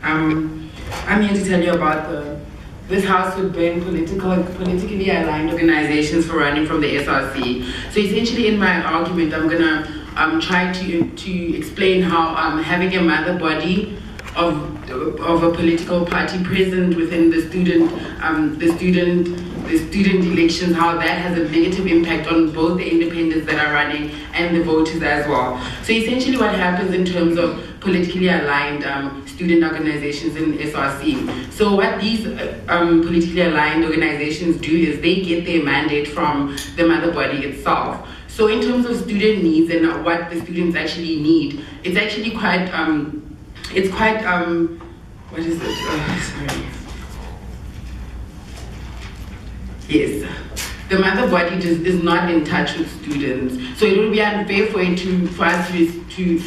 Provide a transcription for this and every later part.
I'm here to tell you about this House would ban politically aligned organizations for running from the SRC. So essentially in my argument, I'm gonna try to explain how having a mother body of a political party present within the student elections, how that has a negative impact on both the independents that are running and the voters as well. So essentially what happens in terms of politically aligned student organizations in SRC. So what these politically aligned organizations do is they get their mandate from the mother body itself. So in terms of student needs and what the students actually need, it's actually quite, what is it? Sorry. Yes. The mother body just is not in touch with students. So it would be unfair for us to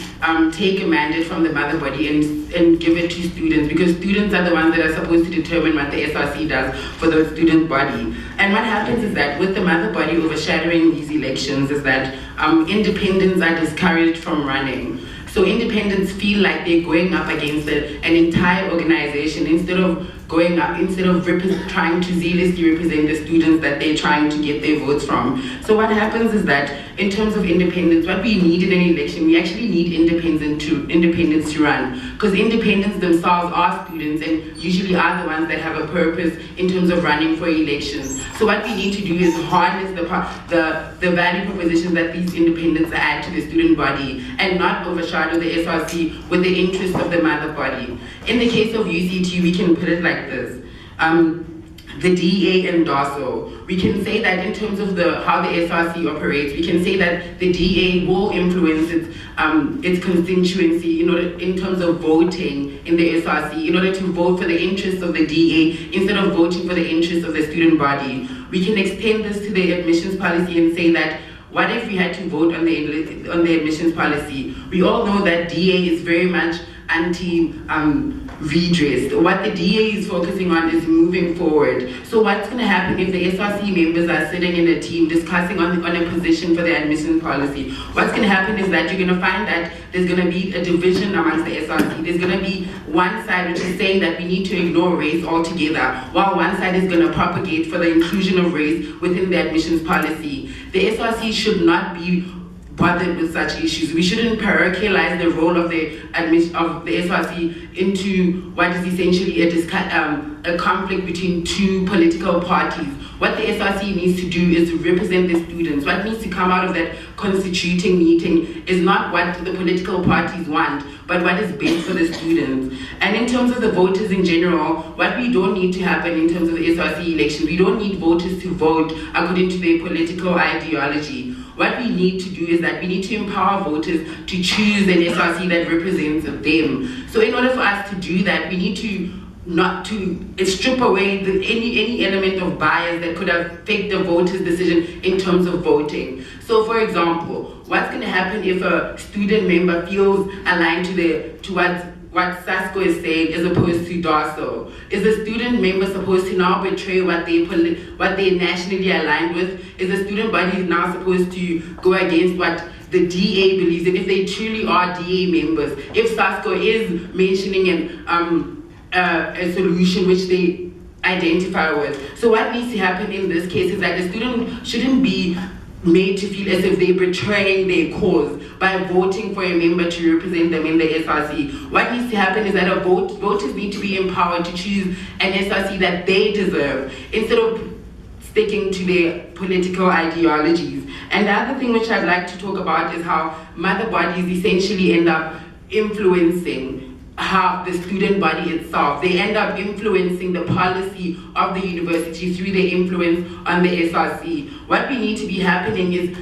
take a mandate from the mother body and give it to students, because students are the ones that are supposed to determine what the SRC does for the student body. And what happens is that with the mother body overshadowing these elections is that independents are discouraged from running. So independents feel like they're going up against an entire organization instead of trying to zealously represent the students that they're trying to get their votes from. So what happens is that in terms of independence, what we need in an election, we actually need independents to run, because independents themselves are students and usually are the ones that have a purpose in terms of running for elections. So what we need to do is harness the value propositions that these independents add to the student body and not overshadow the SRC with the interest of the mother body. In the case of UCT, we can put it like this. The DA and DOSO, we can say that in terms of how the SRC operates, we can say that the DA will influence its constituency in terms of voting in the SRC, in order to vote for the interests of the DA instead of voting for the interests of the student body. We can extend this to the admissions policy and say that what if we had to vote on the admissions policy? We all know that DA is very much anti-redress. What the DA is focusing on is moving forward. So what's going to happen if the SRC members are sitting in a team discussing on a position for the admission policy? What's going to happen is that you're going to find that there's going to be a division amongst the SRC. There's going to be one side which is saying that we need to ignore race altogether, while one side is going to propagate for the inclusion of race within the admissions policy. The SRC should not be bothered with such issues. We shouldn't parochialize the role of the SRC into what is essentially a conflict between two political parties. What the SRC needs to do is to represent the students. What needs to come out of that constituting meeting is not what the political parties want, but what is best for the students. And in terms of the voters in general, what we don't need to happen in terms of the SRC election, we don't need voters to vote according to their political ideology. What we need to do is that we need to empower voters to choose an SRC that represents them. So in order for us to do that, we need to strip away any element of bias that could affect the voter's decision in terms of voting. So for example, what's going to happen if a student member feels aligned to what SASCO is saying as opposed to DOSO? Is the student member supposed to now betray what they nationally aligned with? Is the student body now supposed to go against what the DA believes in, if they truly are DA members? If SASCO is mentioning a solution which they identify with. So what needs to happen in this case is that the student shouldn't be made to feel as if they're betraying their cause by voting for a member to represent them in the SRC. What needs to happen is that voters need to be empowered to choose an SRC that they deserve, instead of sticking to their political ideologies. And the other thing which I'd like to talk about is how mother bodies essentially end up influencing how the student body itself. They end up influencing the policy of the university through their influence on the SRC. What we need to be happening is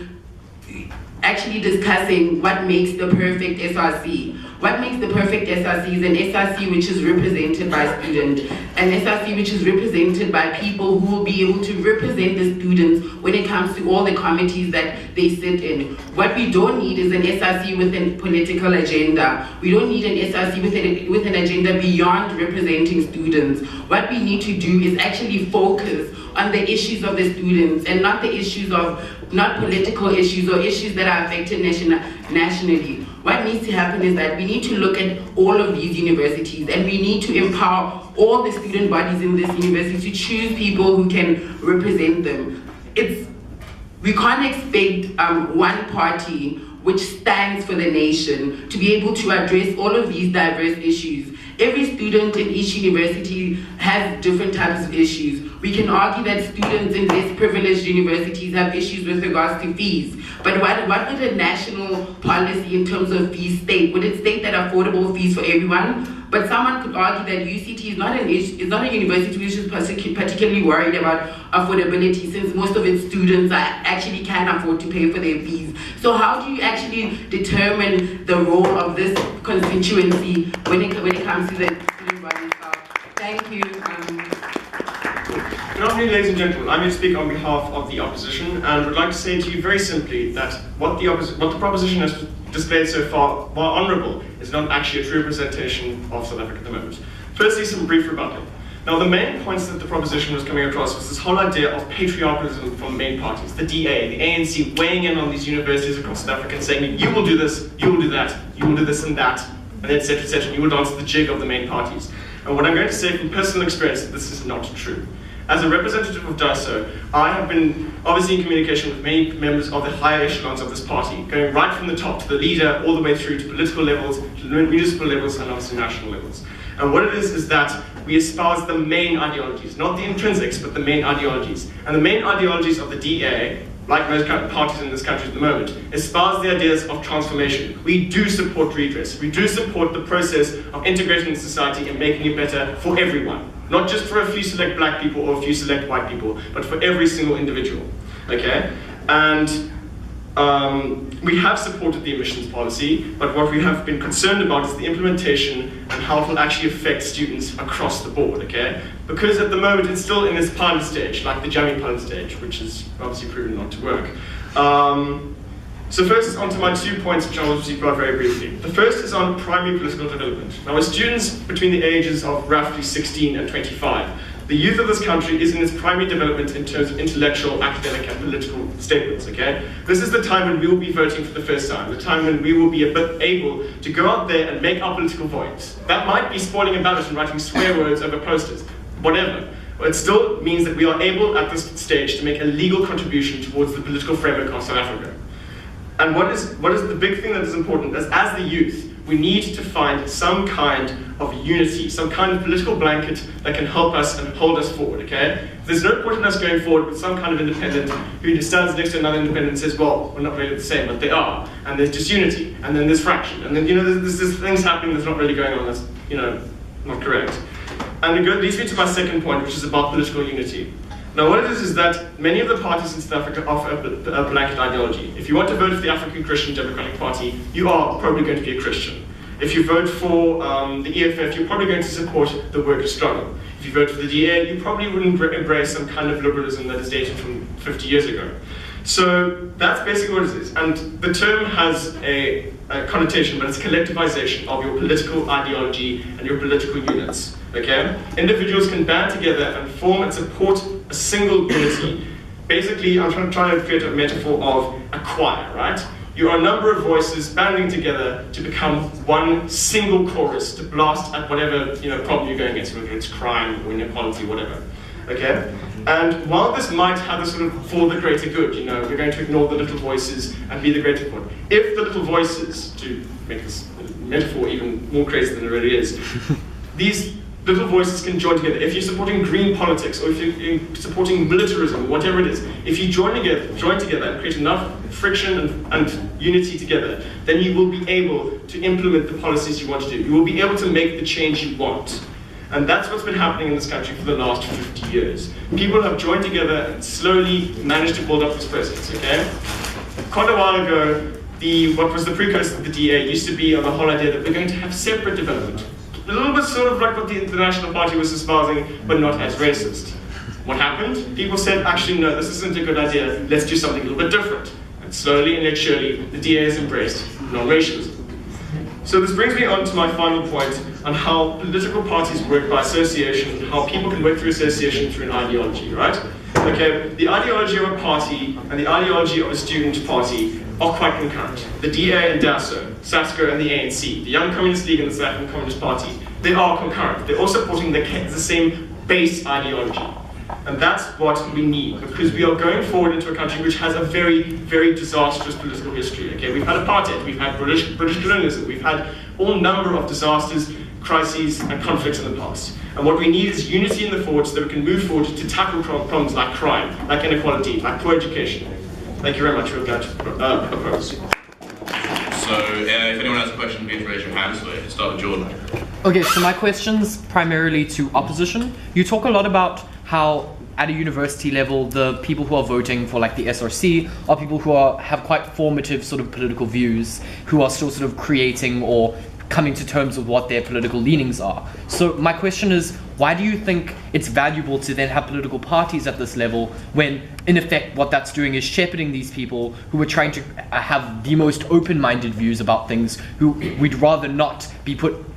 actually discussing what makes the perfect SRC. What makes the perfect SRC is an SRC which is represented by students, an SRC which is represented by people who will be able to represent the students when it comes to all the committees that they sit in. What we don't need is an SRC with a political agenda. We don't need an SRC with an agenda beyond representing students. What we need to do is actually focus on the issues of the students and not the issues of, not political issues or issues that are affected nationally. what needs to happen is that we need to look at all of these universities, and we need to empower all the student bodies in this university to choose people who can represent them. We can't expect one party which stands for the nation to be able to address all of these diverse issues. Every student in each university has different types of issues. We can argue that students in less privileged universities have issues with regards to fees. But what would a national policy in terms of fees state? Would it state that affordable fees for everyone? But someone could argue that UCT is not a university which is particularly worried about affordability, since most of its students actually can afford to pay for their fees. So how do you actually determine the role of this constituency when it comes to the student body itself? Thank you. Good afternoon, ladies and gentlemen. I'm here to speak on behalf of the opposition, and would like to say to you very simply that what the proposition has displayed so far, while honourable, is not actually a true representation of South Africa at the moment. Firstly, some brief rebuttal. Now, the main points that the proposition was coming across was this whole idea of patriarchalism from the main parties, the DA, the ANC, weighing in on these universities across South Africa and saying, you will do this, you will do that, you will do this and that, and etc., etc., you will dance to the jig of the main parties. And what I'm going to say from personal experience, this is not true. As a representative of DISO, I have been obviously in communication with many members of the higher echelons of this party, going right from the top to the leader, all the way through to political levels, to municipal levels, and obviously national levels. And what it is that we espouse the main ideologies, not the intrinsics, but the main ideologies. And the main ideologies of the DA, like most parties in this country at the moment, espouse the ideas of transformation. We do support redress. We do support the process of integrating society and making it better for everyone. Not just for a few select black people or a few select white people, but for every single individual, okay? And we have supported the emissions policy, but what we have been concerned about is the implementation and how it will actually affect students across the board, okay? Because at the moment it's still in this pilot stage, like the Jammy pilot stage, which is obviously proven not to work. So first is on to my 2 points, which I will speak about very briefly. The first is on primary political development. Now, as students between the ages of roughly 16 and 25, the youth of this country is in its primary development in terms of intellectual, academic, and political statements, okay? This is the time when we will be voting for the first time, the time when we will be able to go out there and make our political voice. That might be spoiling a ballot and writing swear words over posters, whatever. But it still means that we are able at this stage to make a legal contribution towards the political framework of South Africa. And what is the big thing that is important is, as the youth, we need to find some kind of unity, some kind of political blanket that can help us and hold us forward, okay? There's no point in us going forward with some kind of independent who stands next to another independent and says, well, we're not really the same, but they are. And there's disunity, and then there's fraction, and then, there's things happening that's not really going on that's, not correct. And it leads me to my second point, which is about political unity. Now, what it is that many of the parties in South Africa offer a blanket ideology. If you want to vote for the African Christian Democratic Party, you are probably going to be a Christian. If you vote for the EFF, you're probably going to support the workers' struggle. If you vote for the DA, you probably wouldn't embrace some kind of liberalism that is dated from 50 years ago. So that's basically what it is. And the term has a connotation, but it's collectivization of your political ideology and your political units. Okay? Individuals can band together and form and support a single unity. Basically, I'm trying to create a metaphor of a choir, right? You are a number of voices banding together to become one single chorus to blast at whatever problem you're going against, whether it's crime or inequality, whatever. Okay? And while this might have a sort of for the greater good, we're going to ignore the little voices and be the greater good. If the little voices, to make this metaphor even more crazy than it really is, these little voices can join together. If you're supporting green politics, or if you're supporting militarism, or whatever it is, if you join together and create enough friction and unity together, then you will be able to implement the policies you want to do. You will be able to make the change you want. And that's what's been happening in this country for the last 50 years. People have joined together and slowly managed to build up this process, okay? Quite a while ago, what was the precursor of the DA used to be on the whole idea that we're going to have separate development. A little bit sort of like what the National Party was espousing, but not as racist. What happened? People said, actually, no, this isn't a good idea. Let's do something a little bit different. And slowly and yet surely, the DA has embraced non-racialism. So this brings me on to my final point on how political parties work by association, how people can work through association through an ideology, right? Okay, the ideology of a party and the ideology of a student party are quite concurrent. The DA and DASO, SASCO and the ANC, the Young Communist League and the South African Communist Party, they are concurrent. They're all supporting the same base ideology. And that's what we need, because we are going forward into a country which has a very, very disastrous political history. Okay, we've had apartheid, we've had British colonialism, we've had all number of disasters, crises, and conflicts in the past. And what we need is unity in the forward so that we can move forward to tackle problems like crime, like inequality, like poor education. Thank you very much. We're glad to oppose. So, if anyone has a question, please raise your hands. So, start with Jordan. Okay, so my question's primarily to opposition. You talk a lot about how at a university level, the people who are voting for like the SRC are people who have quite formative sort of political views, who are still sort of creating or coming to terms with what their political leanings are. So my question is, why do you think it's valuable to then have political parties at this level when, in effect, what that's doing is shepherding these people who are trying to have the most open-minded views about things, who we'd rather not be put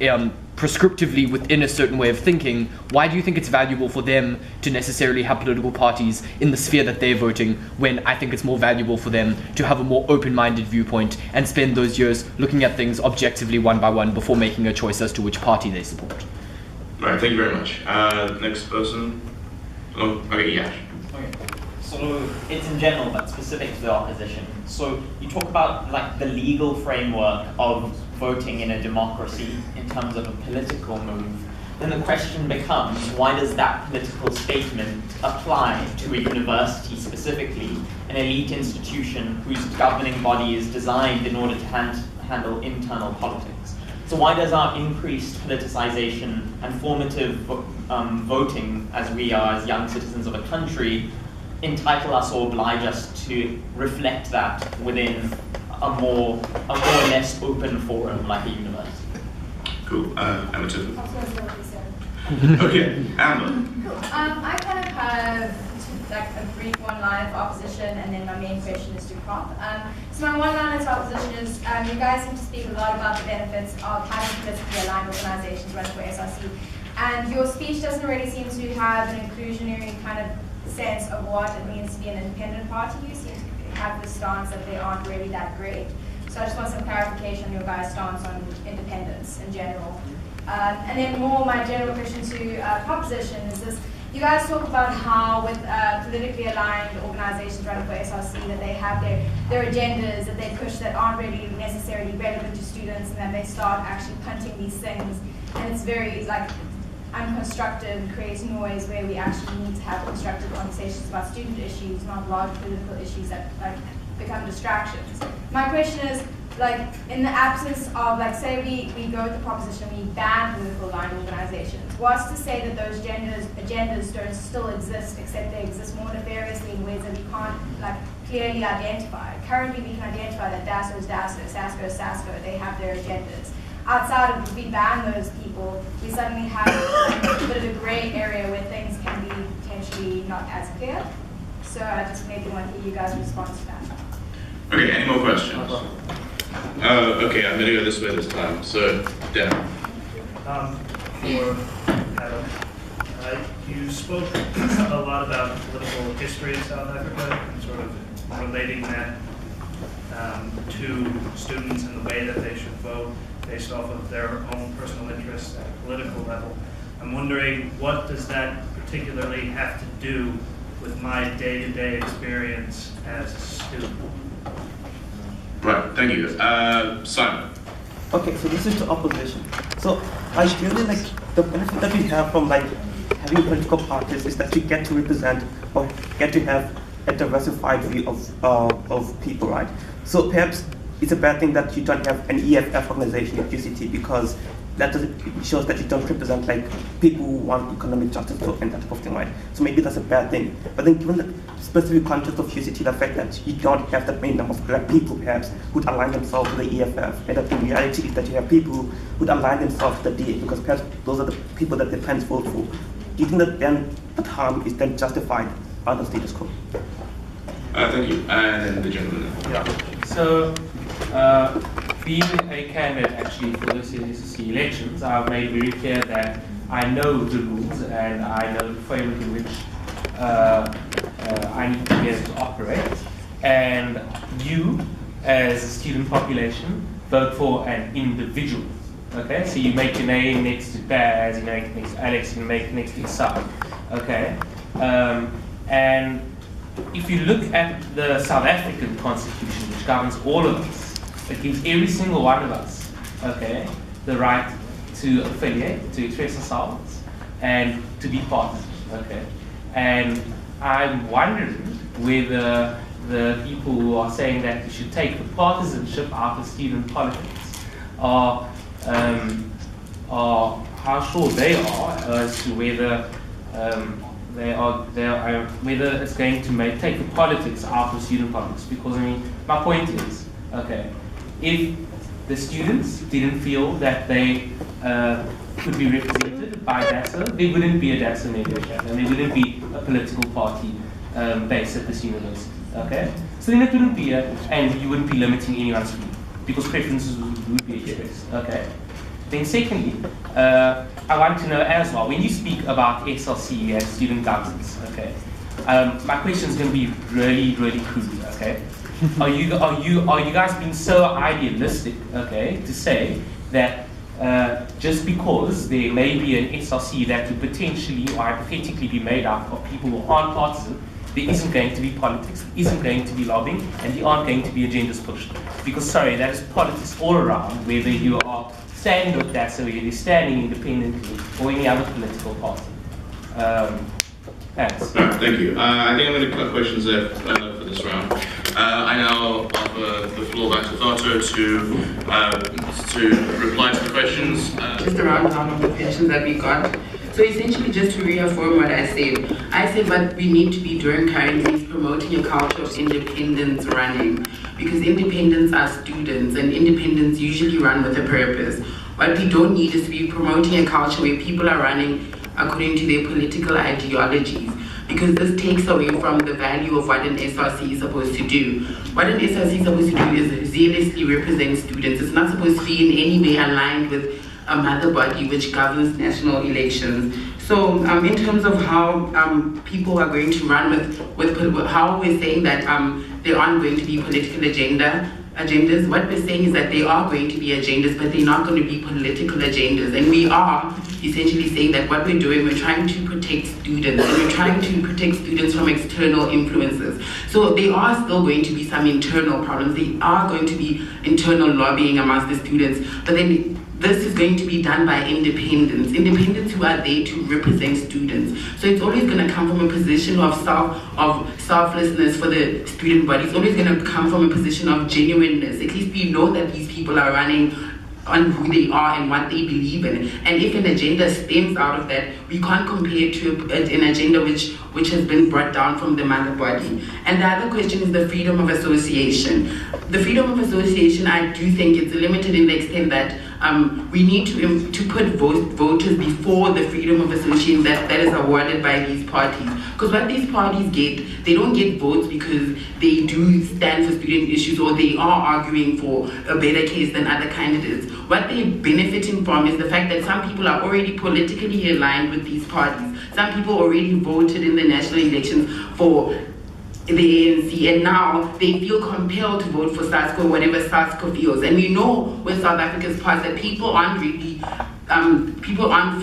prescriptively within a certain way of thinking? Why do you think it's valuable for them to necessarily have political parties in the sphere that they're voting, when I think it's more valuable for them to have a more open-minded viewpoint and spend those years looking at things objectively one by one before making a choice as to which party they support? Right, thank you very much. Next person. Oh, okay, yeah. Okay. So it's in general, but specific to the opposition. So you talk about like the legal framework of voting in a democracy in terms of a political move. Then the question becomes, why does that political statement apply to a university specifically, an elite institution whose governing body is designed in order to handle internal politics? So why does our increased politicization and formative voting, as we are as young citizens of a country, entitle us or oblige us to reflect that within a more or less open forum like a university? Cool. Amber. I was going to say what you said. Okay, Amber. Cool. I kind of have like a brief one-line of opposition, and then my main question is to Prof. So my one-line of opposition is, you guys seem to speak a lot about the benefits of having politically aligned organizations running for SRC, and your speech doesn't really seem to have an inclusionary kind of sense of what it means to be an independent party. You seem to have the stance that they aren't really that great. So I just want some clarification on your guys' stance on independence in general. And then more my general question to proposition is this: you guys talk about how with politically aligned organizations running for SRC that they have their agendas that they push that aren't really necessarily relevant to students, and then they start actually punting these things, and it's very like unconstructive, creates noise where we actually need to have constructive conversations about student issues, not large political issues that like become distractions. My question is, like, in the absence of, like, say we go with the proposition, we ban political aligned organizations, what's to say that those agendas don't still exist, except they exist more nefariously in ways that we can't, like, clearly identify? Currently we can identify that DASO is DASO, SASCO is SASCO, they have their agendas. Outside of, if we ban those people, we suddenly have a bit of a gray area where things can be potentially not as clear. So I just maybe want to hear you guys' response to that. Okay, any more questions? Okay, I'm gonna go this way this time. So, Dan. For Adam, you spoke a lot about the political history of South Africa and sort of relating that to students and the way that they should vote based off of their own personal interests at a political level. I'm wondering, what does that particularly have to do with my day-to-day experience as a student? Right, thank you. Simon. Okay, so this is the opposition. So I really like the benefit that we have from like having political parties is that you get to represent or get to have a diversified view of people, right? So perhaps it's a bad thing that you don't have an EFF organization at UCT, because that it shows that you don't represent like people who want economic justice and that type of thing, right? So maybe that's a bad thing. But then given the specific context of UCT, the fact that you don't have that many number of black people perhaps who'd align themselves with the EFF, and that the reality is that you have people who'd align themselves with the DA, because perhaps those are the people that they plan to vote for. Do you think that then that harm is then justified by the status quo? Thank you. And then the gentleman. Yeah. So, being a candidate actually for this SRC elections, I've made very clear that I know the rules and I know the framework in which I need to be able to operate. And you as a student population, vote for an individual. Okay, so you make your name next to Baz, you make next to Alex, you make next to Isaac. Okay, and if you look at the South African Constitution, which governs all of us, it gives every single one of us, okay, the right to affiliate, to express ourselves, and to be partisan. Okay, and I'm wondering whether the people who are saying that we should take the partisanship out of student politics are how sure they are as to whether whether it's going to take the politics out of student politics. Because I mean, my point is, okay, if the students didn't feel that they could be represented by DASA, there wouldn't be a DASA membership, and there wouldn't be a political party based at this university. Okay, so then it wouldn't be and you wouldn't be limiting anyone's freedom because preferences would be expressed. Okay. Then secondly, I want to know as well, when you speak about SRC and student governance, okay, my question is going to be really, really crude, okay? Are you guys being so idealistic, okay, to say that just because there may be an SRC that could potentially or hypothetically be made up of people who aren't partisan, there isn't going to be politics, there isn't going to be lobbying, and there aren't going to be agendas pushed? Because sorry, that is politics all around, whether you are standing with that, so you're standing independently or any other political party. Thanks. Thank you. I think I'm going to cut questions there for this round. I now offer the floor back to Thato to reply to the questions. Just a rundown of the questions that we got. So essentially, just to reaffirm what I said what we need to be doing currently is promoting a culture of independence running, because independents are students and independents usually run with a purpose. What we don't need is to be promoting a culture where people are running according to their political ideologies, because this takes away from the value of what an SRC is supposed to do. What an SRC is supposed to do is zealously represent students. It's not supposed to be in any way aligned with a mother body which governs national elections. So in terms of how people are going to run with how we're saying that there aren't going to be political agendas, what we're saying is that there are going to be agendas, but they're not going to be political agendas. And we are essentially saying that what we're doing, we're trying to protect students, and we're trying to protect students from external influences. So there are still going to be some internal problems. There are going to be internal lobbying amongst the students, but then this is going to be done by independents who are there to represent students. So it's always going to come from a position of selflessness for the student body. It's always going to come from a position of genuineness. At least we know that these people are running on who they are and what they believe in. And if an agenda stems out of that, we can't compare it to an agenda which has been brought down from the mother body. And the other question is the freedom of association. The freedom of association, I do think it's limited in the extent that we need to put voters before the freedom of association that is awarded by these parties. Because what these parties get, they don't get votes because they do stand for student issues or they are arguing for a better case than other candidates. What they're benefiting from is the fact that some people are already politically aligned with these parties. Some people already voted in the national elections for the ANC, and now they feel compelled to vote for SASCO whenever SASCO feels. And we know with South Africa's past that people aren't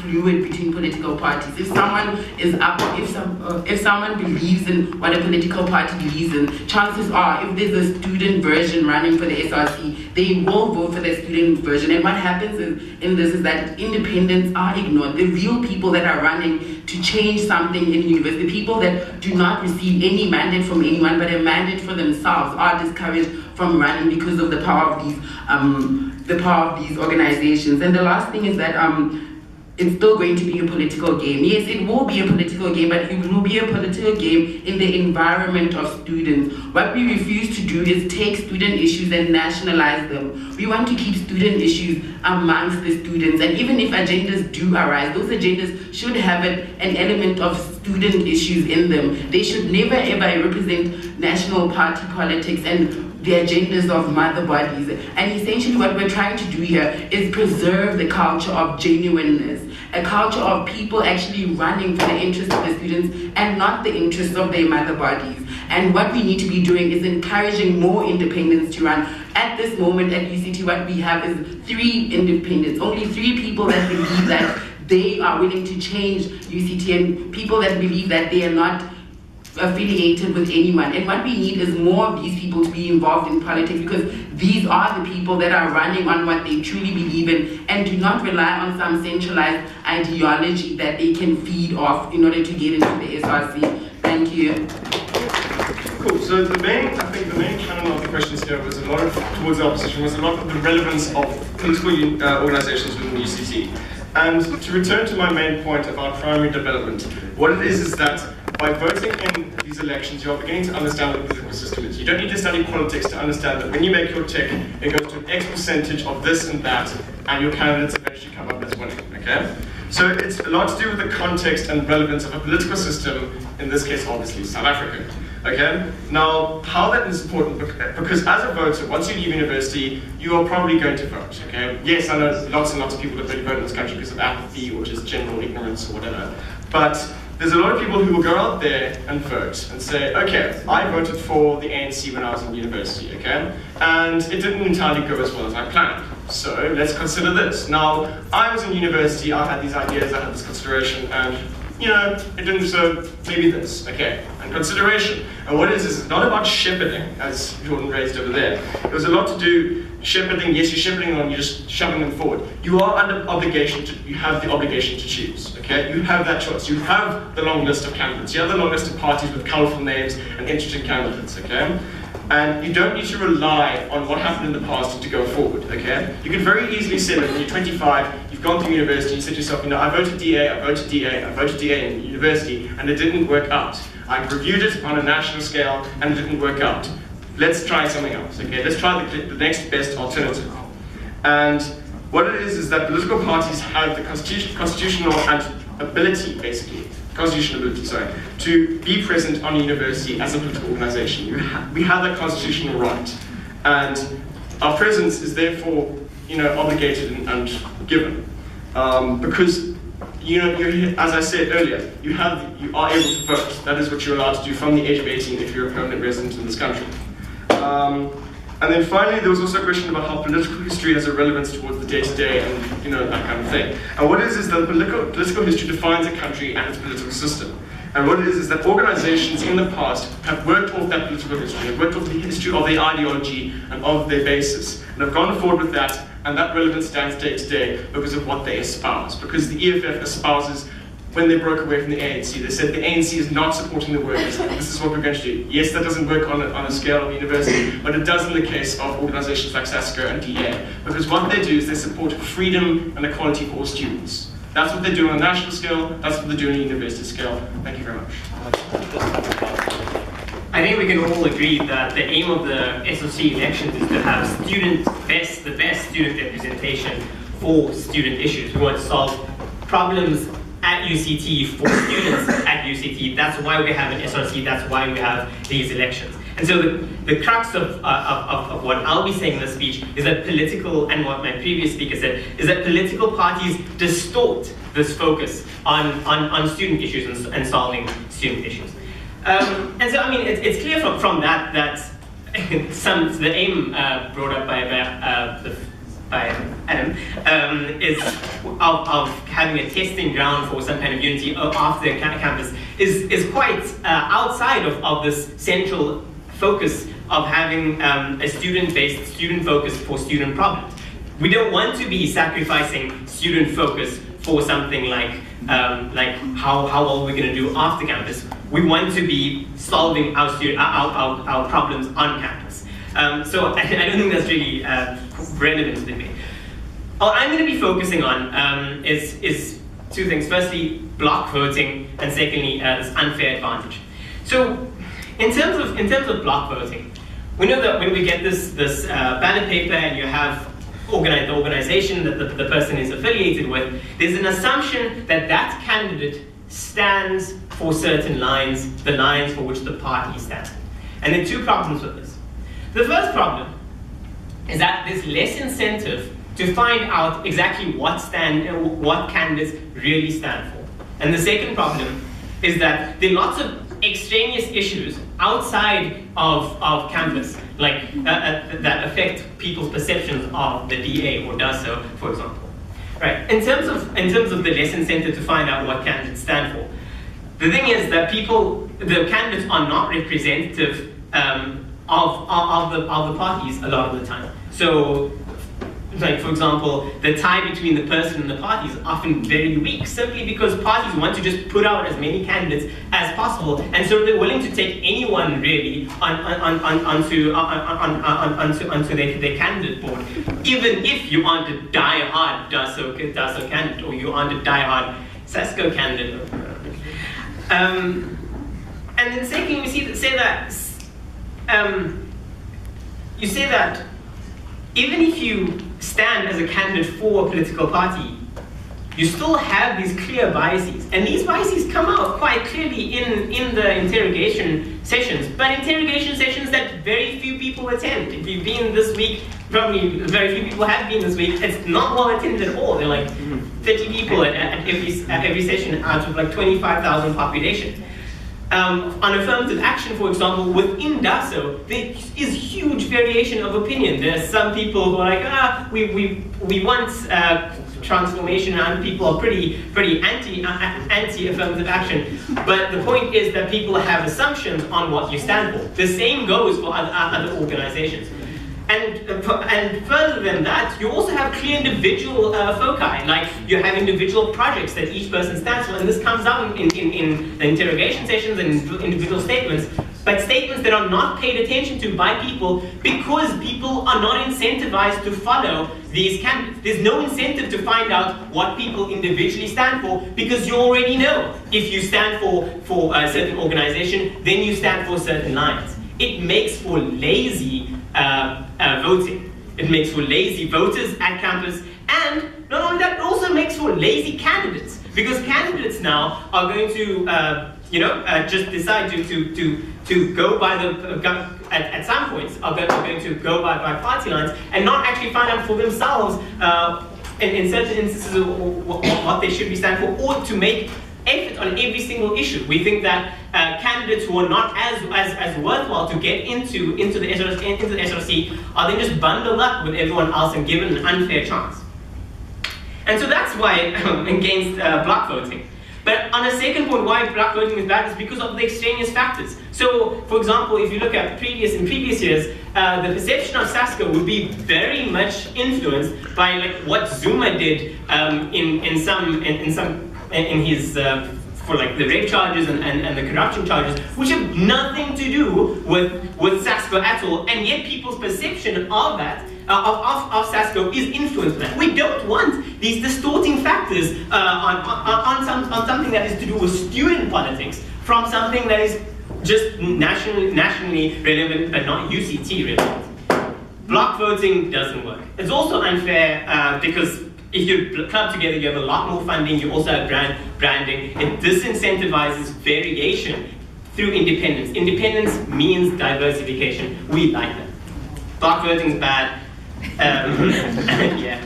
fluid between political parties. If someone is if someone believes in what a political party believes in, chances are if there's a student version running for the SRC, they will vote for the student version. And what happens in this is that independents are ignored. The real people that are running to change something in university, the people that do not receive any mandate from anyone but a mandate for themselves, are discouraged from running because of the power of these organizations. And the last thing is that it's still going to be a political game. Yes, it will be a political game, but it will be a political game in the environment of students. What we refuse to do is take student issues and nationalize them. We want to keep student issues amongst the students. And even if agendas do arise, those agendas should have an element of student issues in them. They should never ever represent national party politics and the agendas of mother bodies. And essentially what we're trying to do here is preserve the culture of genuineness, a culture of people actually running for the interests of the students and not the interests of their mother bodies. And what we need to be doing is encouraging more independents to run. At this moment at UCT, what we have is 3 independents, only 3 people that believe that they are willing to change UCT, and people that believe that they are not affiliated with anyone. And what we need is more of these people to be involved in politics, because these are the people that are running on what they truly believe in, and do not rely on some centralized ideology that they can feed off in order to get into the SRC. Thank you. Cool. So I think the main channel of the questions here was a lot of, towards the opposition, was a lot of the relevance of political organizations within the UCT. And to return to my main point about primary development, what it is that by voting in these elections, you're beginning to understand what the political system is. You don't need to study politics to understand that when you make your tick, it goes to an X percentage of this and that, and your candidates eventually come up as winning, okay? So it's a lot to do with the context and relevance of a political system, in this case, obviously, South Africa. Okay? Now, how that is important, because as a voter, once you leave university, you are probably going to vote, okay? Yes, I know lots and lots of people that really vote in this country because of apathy or just general ignorance or whatever, but there's a lot of people who will go out there and vote and say, okay, I voted for the ANC when I was in university, okay? And it didn't entirely go as well as I planned. So let's consider this. Now, I was in university, I had these ideas, I had this consideration, and you know, it didn't, so maybe this, okay, and consideration. And what it is it's not about shepherding, as Jordan raised over there. It was a lot to do, shepherding, yes, you're shepherding them, you're just shoving them forward. You are under obligation to, you have the obligation to choose, okay? You have that choice. You have the long list of candidates. You have the long list of parties with colorful names and interesting candidates, okay? And you don't need to rely on what happened in the past to go forward, okay? You can very easily say that when you're 25, you've gone through university, you said to yourself, you know, I voted DA, I voted DA, I voted DA in university, and it didn't work out. I reviewed it on a national scale, and it didn't work out. Let's try something else, okay? Let's try the next best alternative. And what it is that political parties have the constitutional ability, basically, to be present on a university as a political organization. We have that constitutional right. And our presence is therefore, you know, obligated and given. Because, you know, as I said earlier, you are able to vote. That is what you're allowed to do from the age of 18 if you're a permanent resident in this country. And then finally, there was also a question about how political history has a relevance towards the day-to-day and, you know, that kind of thing. And what it is that political history defines a country and its political system. And what it is that organizations in the past have worked off that political history, have worked off the history of their ideology and of their basis, and have gone forward with that, and that relevance stands day to day because of what they espouse. Because the EFF espouses, when they broke away from the ANC, they said the ANC is not supporting the workers, this is what we're going to do. Yes, that doesn't work on a scale of university, but it does in the case of organizations like SASCO and DA, because what they do is they support freedom and equality for all students. That's what they do on a national scale, that's what they do on a university scale. Thank you very much. I think we can all agree that the aim of the SRC elections is to have the best student representation for student issues. We want to solve problems at UCT for students at UCT. That's why we have an SRC, that's why we have these elections. And so the crux of what I'll be saying in this speech is that and what my previous speaker said, is that political parties distort this focus on student issues and solving student issues. And so, I mean, it's clear from that the aim brought up by Adam is of having a testing ground for some kind of unity after the campus is quite outside of this central focus of having a student-based, student focus for student problems. We don't want to be sacrificing student focus for something like how well we're going to do after campus. We want to be solving our problems on campus. So I don't think that's really relevant to the debate. All I'm going to be focusing on is two things. Firstly, block voting, and secondly, this unfair advantage. So in terms of block voting, we know that when we get this ballot paper and you have the organization that the person is affiliated with, there's an assumption that that candidate stands for certain lines, the lines for which the party stands. And there are two problems with this. The first problem is that there's less incentive to find out exactly what candidates really stand for. And the second problem is that there are lots of extraneous issues outside of campus, like that affect people's perceptions of the DA or does so, for example. Right. In terms of the less incentive to find out what candidates stand for, the thing is that the candidates are not representative of the parties a lot of the time. So, like for example, the tie between the person and the party is often very weak, simply because parties want to just put out as many candidates as possible, and so they're willing to take anyone really onto their candidate board, even if you aren't a die-hard DASO candidate or you aren't a die-hard SASCO candidate. And then second, you say that even if you stand as a candidate for a political party, you still have these clear biases. And these biases come out quite clearly in the interrogation sessions, but interrogation sessions that very few people attend. If you've been this week, probably very few people have been this week, it's not well attended at all. There are like 30 people at every session out of like 25,000 population. On affirmative action, for example, within DASO, there is huge variation of opinion. There's some people who are like, we want transformation, and people are pretty anti-affirmative action. But the point is that people have assumptions on what you stand for. The same goes for other organizations. And further than that, you also have clear individual foci, like you have individual projects that each person stands for, and this comes out in the interrogation sessions and individual statements, but statements that are not paid attention to by people because people are not incentivized to follow these candidates. There's no incentive to find out what people individually stand for because you already know if you stand for a certain organization, then you stand for certain lines. It makes for lazy voting. It makes for lazy voters at campus, and not only that, it also makes for lazy candidates, because candidates now are going to, just decide to go by the at some points are going to go by party lines and not actually find out for themselves in certain instances what they should be standing for, or to make effort on every single issue. We think that candidates who are not as worthwhile to get into the SRC are then just bundled up with everyone else and given an unfair chance. And so that's why I'm against block voting. But on a second point, why block voting is bad is because of the extraneous factors. So, for example, if you look at previous years, the perception of SASCO would be very much influenced by like what Zuma did in his for like the rape charges and the corruption charges, which have nothing to do with SASCO at all, and yet people's perception of that of SASCO is influenced by that. We don't want these distorting factors on something that is to do with student politics from something that is just nationally relevant but not UCT relevant. Block voting doesn't work. It's also unfair because if you club together, you have a lot more funding, you also have branding. It disincentivizes variation through independence. Independence means diversification. We like that. Block voting is bad. Yeah.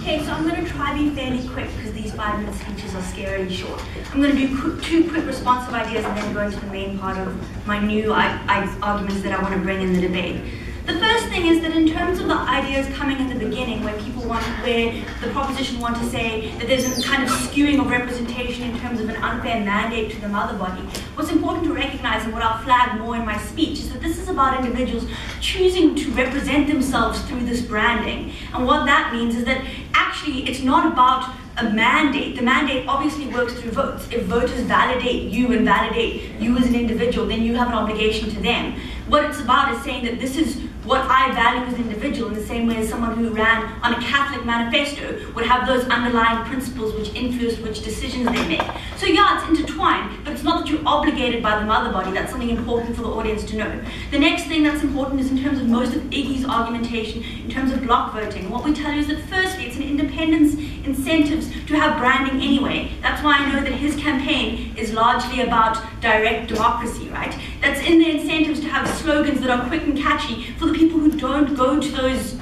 Okay, so I'm going to try to be fairly quick because these 5-minute speeches are scarily short. I'm going to do two quick responsive ideas and then go into the main part of my new arguments that I want to bring in the debate. The first thing is that in terms of the ideas coming in the beginning, where the proposition want to say that there's a kind of skewing of representation in terms of an unfair mandate to the mother body, what's important to recognize, and what I'll flag more in my speech, is that this is about individuals choosing to represent themselves through this branding. And what that means is that actually it's not about a mandate. The mandate obviously works through votes. If voters validate you and validate you as an individual, then you have an obligation to them. What it's about is saying that this is what I value as an individual, in the same way as someone who ran on a Catholic manifesto would have those underlying principles which influence which decisions they make. So yeah, it's intertwined, but it's not that you're obligated by the mother body. That's something important for the audience to know. The next thing that's important is in terms of most of Iggy's argumentation, in terms of block voting. What we tell you is that firstly, it's an independence incentives to have branding anyway. That's why I know that his campaign is largely about direct democracy, right? That's in the incentives to have slogans that are quick and catchy for the people who don't go to those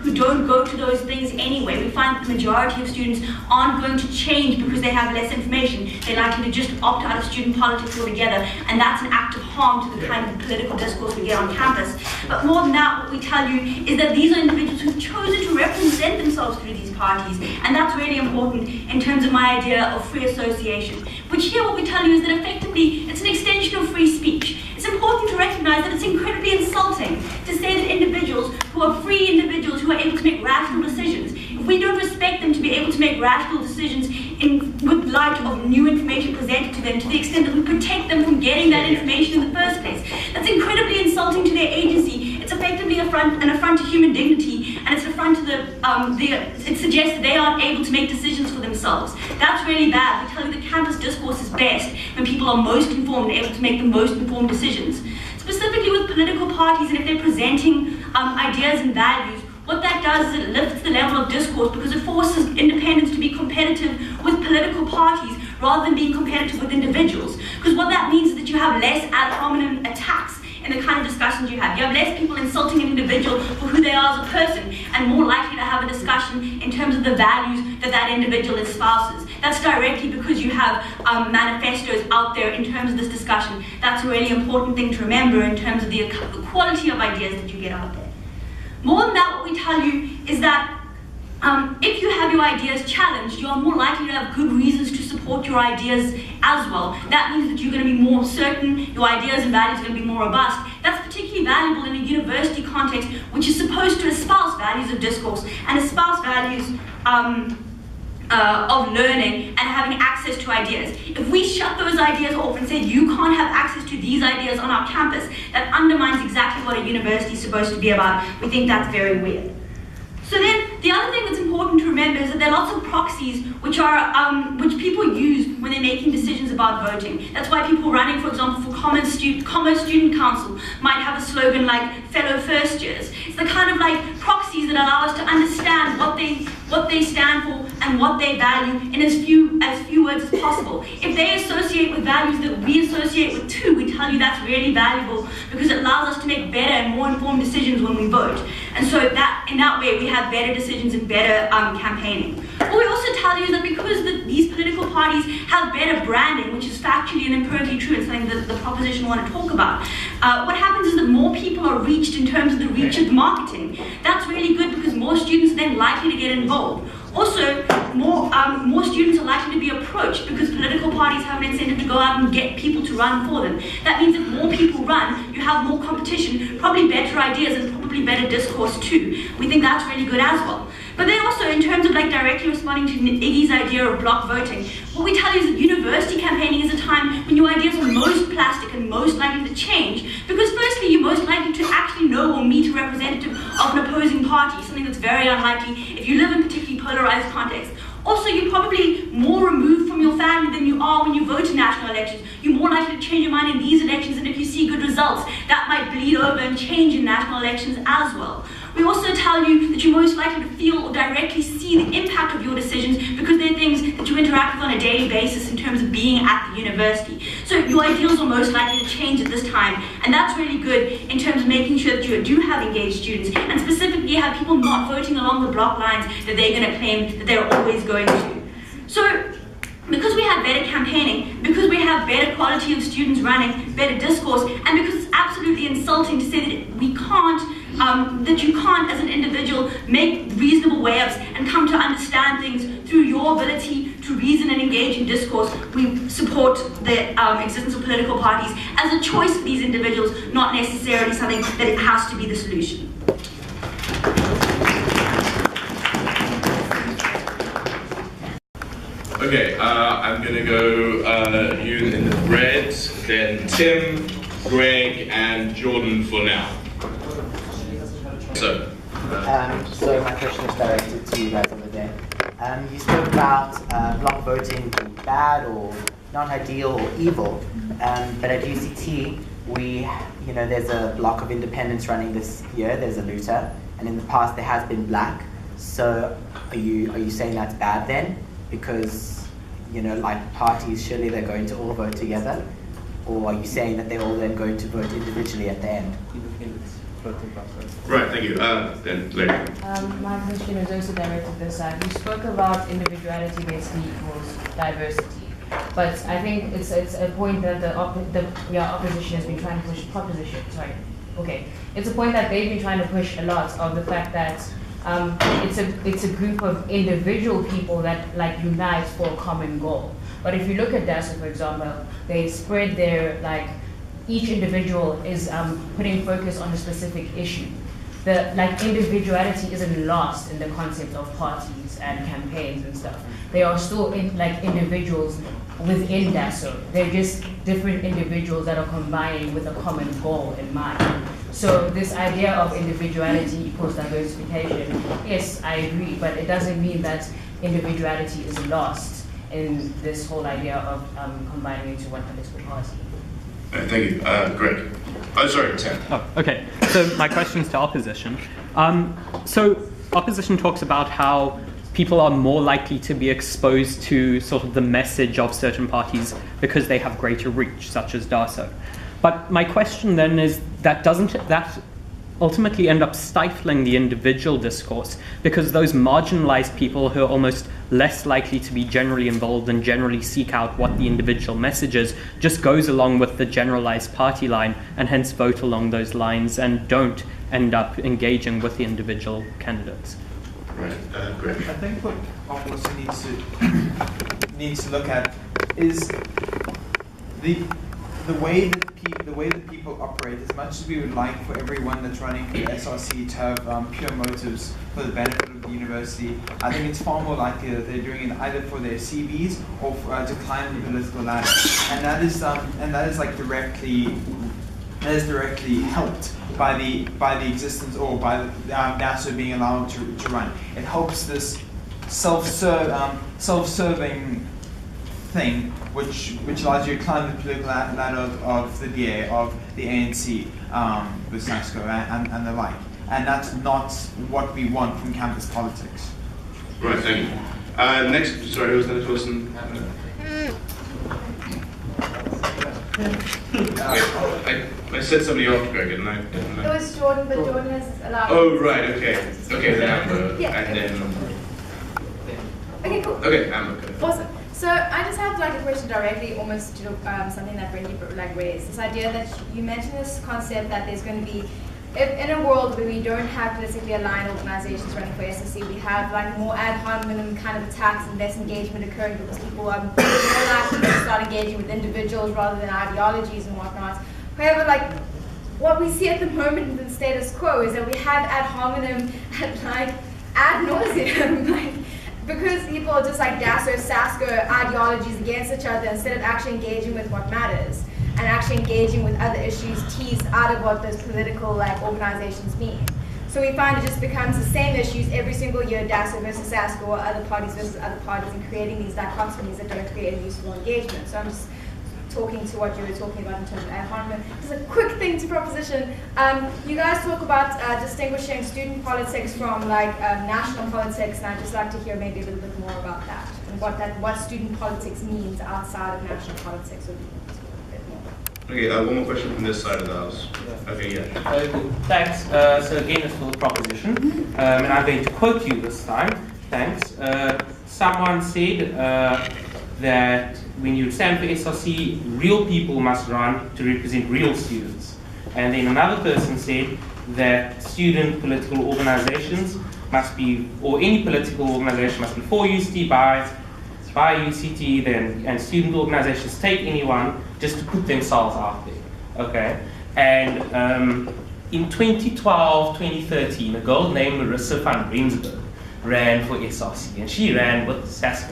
who don't go to those things anyway. We find that the majority of students aren't going to change because they have less information. They're likely to just opt out of student politics altogether, and that's an act of harm to the kind of political discourse we get on campus. But more than that, what we tell you is that these are individuals who've chosen to represent themselves through these parties, and that's really important in terms of my idea of free association. Which here what we tell you is that effectively it's an extension of free speech. It's important to recognize that it's incredibly insulting to say that individuals who are free individuals who are able to make rational decisions, if we don't respect them to be able to make rational decisions with light of new information presented to them, to the extent that we protect them from getting that information in the first place, that's incredibly insulting to their agency. It's effectively an affront to human dignity, and it's an affront to it suggests that they aren't able to make decisions for themselves. That's really bad. We tell you that campus discourse is best when people are most informed and able to make the most informed decisions. Specifically with political parties, and if they're presenting ideas and values, what that does is it lifts the level of discourse because it forces independents to be competitive with political parties rather than being competitive with individuals. Because what that means is that you have less ad hominem attacks in the kind of discussions you have. You have less people insulting an individual for who they are as a person, and more likely to have a discussion in terms of the values that that individual espouses. That's directly because you have manifestos out there in terms of this discussion. That's a really important thing to remember in terms of the quality of ideas that you get out there. More than that, what we tell you is that if you have your ideas challenged, you are more likely to have good reasons to support your ideas as well. That means that you're going to be more certain, your ideas and values are going to be more robust. That's particularly valuable in a university context, which is supposed to espouse values of discourse and espouse values of learning and having access to ideas. If we shut those ideas off and say you can't have access to these ideas on our campus, that undermines exactly what a university is supposed to be about. We think that's very weird. So then, the other thing that's important to remember is that there are lots of proxies which people use when they're making decisions about voting. That's why people running, for example, for Commerce Student Council might have a slogan like fellow first years. It's the kind of like proxies that allow us to understand what they stand for and what they value in as few words as possible. If they associate with values that we associate with too, we tell you that's really valuable because it allows us to make better and more informed decisions when we vote. And so that in that way we have better decisions and better campaigning. What we also tell you is that because these political parties have better branding, which is factually and empirically true, and something that the proposition want to talk about, what happens is that more people are reached in terms of the reach of marketing. That's really good because more students are then likely to get involved. Also, more students are likely to be approached because political parties have an incentive to go out and get people to run for them. That means if more people run, you have more competition, probably better ideas and probably better discourse too. We think that's really good as well. But then also in terms of like directly responding to Iggy's idea of block voting, what we tell you is that university campaigning is a time when your ideas are most plastic and most likely to change, because firstly you're most likely to actually know or meet a representative of an opposing party, something that's very unlikely if you live in particularly polarized contexts. Also, you're probably more removed from your family than you are when you vote in national elections. You're more likely to change your mind in these elections, and if you see good results, that might bleed over and change in national elections as well. We also tell you that you're most likely to feel or directly see the impact of your decisions because they're things that you interact with on a daily basis in terms of being at the university. So your ideals are most likely to change at this time, and that's really good in terms of making sure that you do have engaged students, and specifically have people not voting along the block lines that they're going to claim that they're always going to. So, because we have better campaigning, because we have better quality of students running, better discourse, and because it's absolutely insulting to say that we can't, that you can't as an individual make reasonable way-ups and come to understand things through your ability to reason and engage in discourse, we support the existence of political parties as a choice for these individuals, not necessarily something that it has to be the solution. Okay, I'm gonna go you in the red, then Tim, Greg, and Jordan for now. So my question is directed to you guys over there. You spoke about block voting being bad or not ideal or evil, but at UCT, there's a block of independents running this year. There's a looter, and in the past there has been black. So are you saying that's bad then? Because, like parties, surely they're going to all vote together? Or are you saying that they're all then going to vote individually at the end? floating block voting. Right, thank you. Then, Larry. My question is also directed this side. You spoke about individuality basically equals diversity, but I think it's a point that the opposition has been trying to push. It's a point that they've been trying to push a lot of the fact that it's a group of individual people that like unite for a common goal. But if you look at DASO, for example, they spread their each individual is putting focus on a specific issue. The individuality isn't lost in the concept of parties and campaigns and stuff. They are still individuals within DASO. They're just different individuals that are combining with a common goal in mind. So this idea of individuality equals diversification, yes, I agree, but it doesn't mean that individuality is lost in this whole idea of combining into one political party. Thank you. Greg. Oh, sorry, Tim. Oh, okay. So my question is to opposition. So opposition talks about how people are more likely to be exposed to sort of the message of certain parties because they have greater reach, such as DASO. But my question then is that doesn't that ultimately end up stifling the individual discourse, because those marginalized people who are almost less likely to be generally involved and generally seek out what the individual message is just goes along with the generalized party line and hence vote along those lines and don't end up engaging with the individual candidates. Right, great. I think what opposition needs to look at is the way that people operate. As much as we would like for everyone that's running for the SRC to have pure motives for the benefit of the university, I think it's far more likely that they're doing it either for their CVs or to climb the political ladder, and that is directly helped by the existence or by the DASO being allowed to run. It helps this self-serving thing, which allows you to climb the political ladder of the DA, of the ANC, with SASCO and the like. And that's not what we want from campus politics. Right, thank you. Next, sorry, who was the next person? I said somebody off, Greg, didn't I? It was Jordan, but Jordan is allowed. Oh, right, okay. Okay, then Amber, Yeah. and then... Okay, cool. Okay, Amber. Awesome. So I just have a question directly, almost to something that Brandy raised. This idea that you mentioned this concept that there's going to be, in a world where we don't have politically aligned organizations running for SRC, we have more ad hominem kind of attacks and less engagement occurring because people are more likely to start engaging with individuals rather than ideologies and whatnot. However, what we see at the moment in the status quo is that we have ad hominem at ad nauseum, because people are just DASO, SASCO ideologies against each other instead of actually engaging with what matters and actually engaging with other issues teased out of what those political organizations mean. So we find it just becomes the same issues every single year, DASO versus SASCO or other parties versus other parties, and creating these dichotomies that don't create a useful engagement. So I'm just talking to what you were talking about in terms of ad hominem. Just a quick thing to proposition. You guys talk about distinguishing student politics from national politics, and I'd just like to hear maybe a little bit more about that and what student politics means outside of national politics. Would be a bit more. Okay, one more question from this side of the house. Okay, yeah. Thanks. So again, it's for the proposition, and I'm going to quote you this time. Thanks. Someone said that when you stand for SRC, real people must run to represent real students. And then another person said that student political organizations must be, or any political organization must be for UCT, by UCT, and student organizations take anyone just to put themselves out there. Okay? And in 2012, 2013, a girl named Marissa van Rensburg ran for SRC, and she ran with SASCO.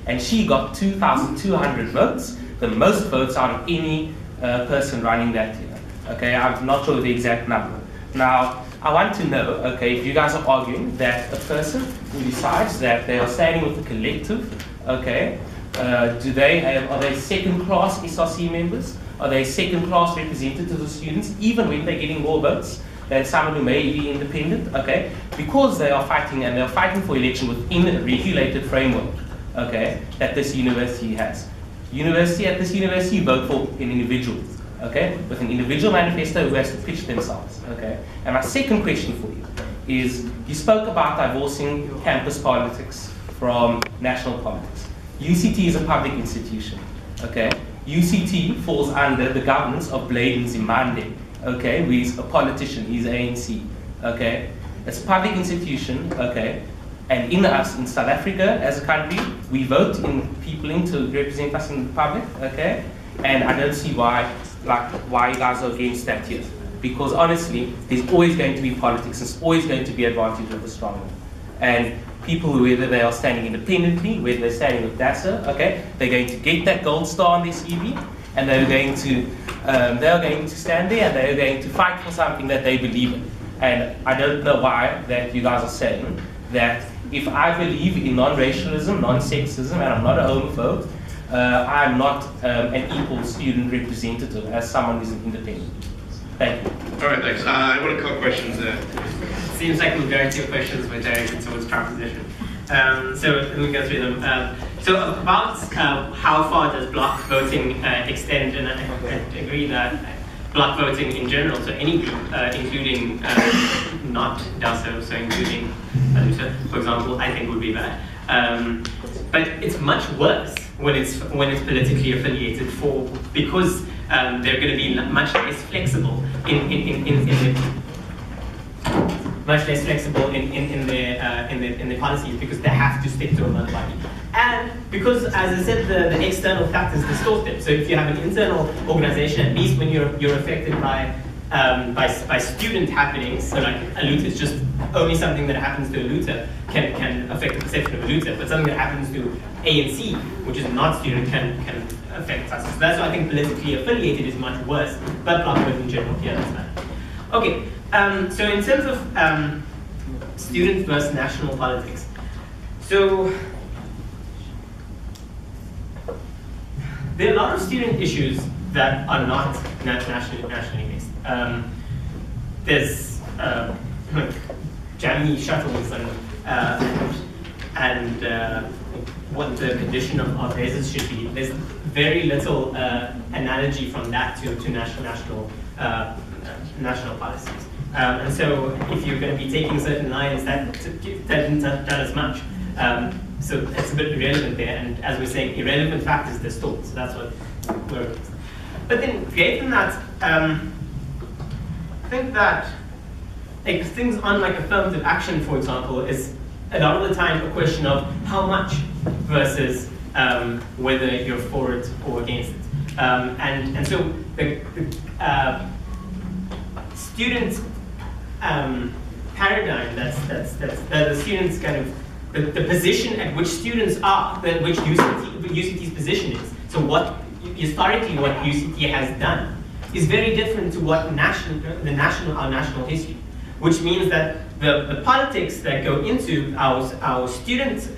And she got 2,200 votes, the most votes out of any person running that year. Okay, I'm not sure the exact number. Now, I want to know, okay, if you guys are arguing that a person who decides that they are standing with the collective, okay, are they second-class SRC members? Are they second-class representatives of students, even when they're getting more votes than someone who may be independent? Okay, because they are fighting, and they're fighting for election within a regulated framework. Okay, that this university has. At this university vote for individuals, okay, with an individual manifesto who has to pitch themselves, okay? And my second question for you is, you spoke about divorcing campus politics from national politics. UCT is a public institution, okay? UCT falls under the governance of Bladen Zimande, okay, who is a politician, he's ANC, okay? It's a public institution, okay? And in South Africa, as a country, we vote in people in to represent us in the public, okay? And I don't see why you guys are against that here. Because honestly, there's always going to be politics, there's always going to be advantage of the strong one. And people, whether they are standing independently, whether they're standing with DASA, okay, they're going to get that gold star on their CV, and they're going to stand there and they're going to fight for something that they believe in. And I don't know why that you guys are saying that if I believe in non-racialism, non-sexism, and I'm not a homophobe, I'm not an equal student representative as someone who's an independent. Thank you. All right, thanks. I want a couple questions there. Seems like the majority of questions were directed towards proposition. So let me go through them. So about how far does block voting extend, and I agree that block voting in general, so any group, including not DASO, so including Luther, for example, I think would be bad. But it's much worse when it's politically affiliated because they're going to be much less flexible in their policies because they have to stick to another party. And because, as I said, the external factors distort them. So if you have an internal organization, at least when you're affected by student happenings, so like a loot is just only something that happens to a looter can affect the perception of a looter, but something that happens to A and C, which is not student, can affect us. So that's why I think politically affiliated is much worse, but block voting in general, yeah, that's bad. Okay, so in terms of student versus national politics, so there are a lot of student issues that are not nationally based. There's jammy shuttles and what the condition of desert should be. There's very little analogy from that to national policies. And so if you're going to be taking certain lines, that doesn't as much. So it's a bit irrelevant there, and as we're saying, irrelevant factors distort, so that's what we're... But then, greater than that, I think that like things on like affirmative action, for example, is a lot of the time a question of how much versus whether you're for it or against it. And so the student paradigm that's the students kind of the position at which students are, which UCT's position is. So historically what UCT has done is very different to what our national history, which means that the politics that go into our student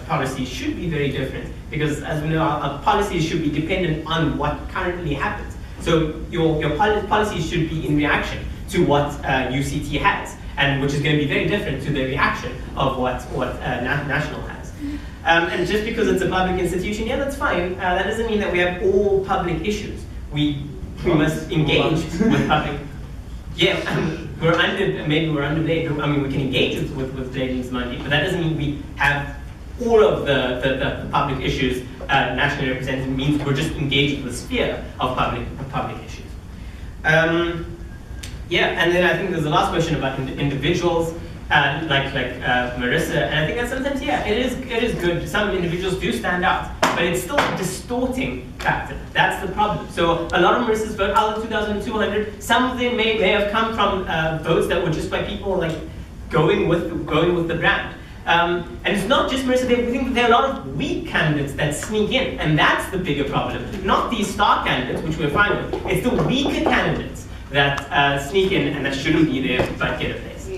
policies should be very different, because as we know, our policies should be dependent on what currently happens. So your policies should be in reaction to what UCT has, and which is going to be very different to the reaction of what national has. And just because it's a public institution, yeah, that's fine. That doesn't mean that we have all public issues. We must engage with public. Yeah, maybe we're underpaid. I mean, we can engage with Bladen's money, but that doesn't mean we have all of the public issues nationally represented. It means we're just engaged with the sphere of public issues. Yeah, and then I think there's the last question about individuals, like Marissa, and I think that sometimes, yeah, it is good. Some individuals do stand out, but it's still a distorting factor. That's the problem. So a lot of Marissa's vote, out of 2,200, some of them may have come from votes that were just by people like going with the brand. And it's not just Marissa. We think that there are a lot of weak candidates that sneak in, and that's the bigger problem. Not these star candidates, which we're fine with. It's the weaker candidates that sneak in and that shouldn't be there but get a place. So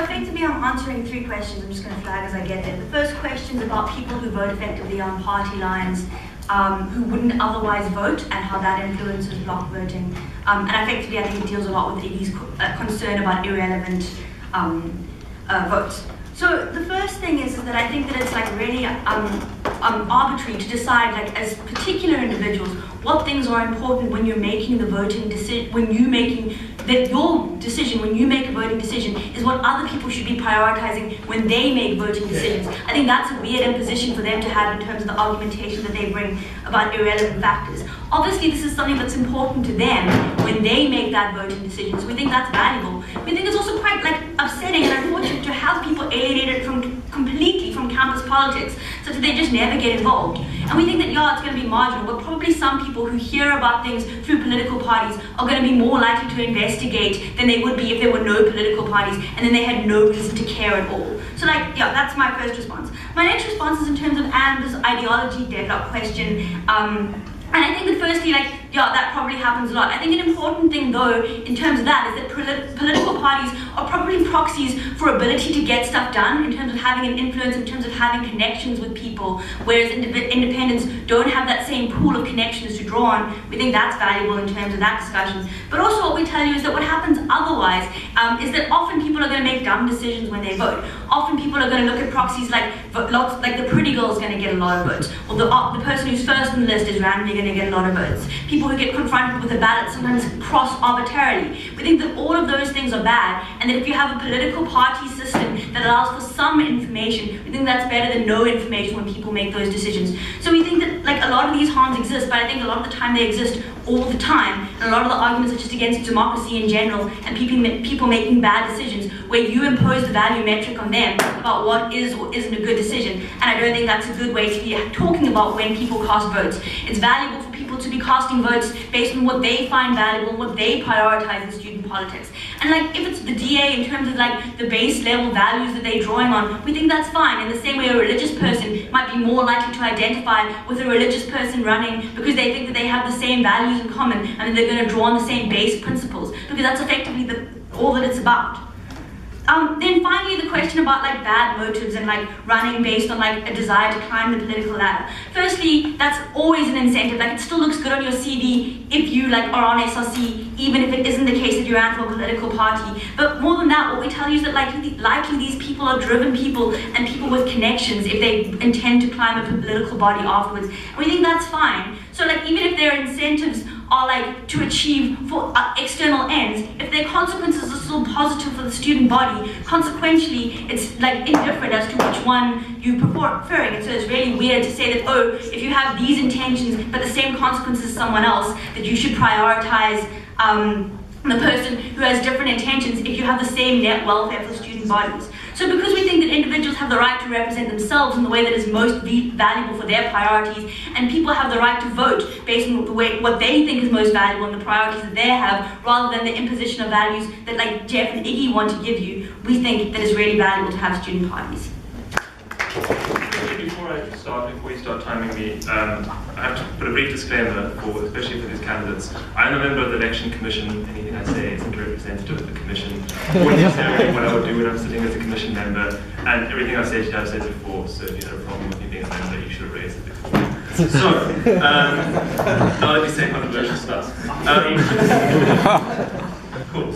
effectively I'm answering three questions. I'm just going to flag as I get there. The first question is about people who vote effectively on party lines, who wouldn't otherwise vote, and how that influences block voting. And effectively I think it deals a lot with Iggy's concern about irrelevant votes. So the first thing is that I think that it's like really arbitrary to decide, like, as particular individuals, what things are important when you're making the voting decision, when you make a voting decision is what other people should be prioritizing when they make voting decisions. I think that's a weird imposition for them to have in terms of the argumentation that they bring about irrelevant factors. Obviously, this is something that's important to them when they make that voting decision, so we think that's valuable. We think it's also quite, like, upsetting and unfortunate to have people alienated completely from campus politics, so that they just never get involved. And we think that, yeah, it's going to be marginal, but probably some people who hear about things through political parties are going to be more likely to investigate than they would be if there were no political parties and then they had no reason to care at all. So, like, yeah, that's my first response. My next response is in terms of Amber's ideology deadlock question. And I think that firstly, like, yeah, that probably happens a lot. I think an important thing, though, in terms of that, is that political parties are probably proxies for ability to get stuff done, in terms of having an influence, in terms of having connections with people, whereas independents don't have that same pool of connections to draw on. We think that's valuable in terms of that discussion. But also what we tell you is that what happens otherwise is that often people are going to make dumb decisions when they vote. Often people are going to look at proxies like the pretty girl is going to get a lot of votes, or the person who's first on the list is randomly going to get a lot of votes. People who get confronted with a ballot sometimes cross arbitrarily. We think that all of those things are bad, and that if you have a political party system that allows for some information, we think that's better than no information when people make those decisions. So we think that, like, a lot of these harms exist, but I think a lot of the time they exist all the time, and a lot of the arguments are just against democracy in general and people making bad decisions where you impose the value metric on them about what is or isn't a good decision. And I don't think that's a good way to be talking about when people cast votes. It's valuable for people to be casting votes based on what they find valuable and what they prioritize in student politics. And, like, if it's the DA in terms of, like, the base level values that they're drawing on, we think that's fine. In the same way a religious person might be more likely to identify with a religious person running because they think that they have the same values in common and they're going to draw on the same base principles, because that's effectively all that it's about. Then finally, the question about, like, bad motives and, like, running based on, like, a desire to climb the political ladder. Firstly, that's always an incentive. Like, it still looks good on your CV if you, like, are on SRC, even if it isn't the case that you ran for a political party. But more than that, what we tell you is that likely these people are driven people and people with connections if they intend to climb a political body afterwards. And we think that's fine. So, like, even if their incentives are, like, to achieve for external ends, if their consequences are still positive for the student body, consequentially it's, like, indifferent as to which one you preferring. And so it's really weird to say that, oh, if you have these intentions but the same consequences as someone else, that you should prioritize the person who has different intentions if you have the same net welfare for student bodies. So because we think that individuals have the right to represent themselves in the way that is most valuable for their priorities, and people have the right to vote based on what they think is most valuable and the priorities that they have, rather than the imposition of values that, like, Jeff and Iggy want to give you, we think that it's really valuable to have student parties. Before you start timing me, I have to put a brief disclaimer, especially for these candidates. I'm a member of the election commission. Anything I say isn't representative of the commission, or necessarily what I would do when I'm sitting as a commission member. And everything I've said today, I've said before. So if you have a problem with me being a member, you should have raised it before. So, now let me say controversial stuff. Cool.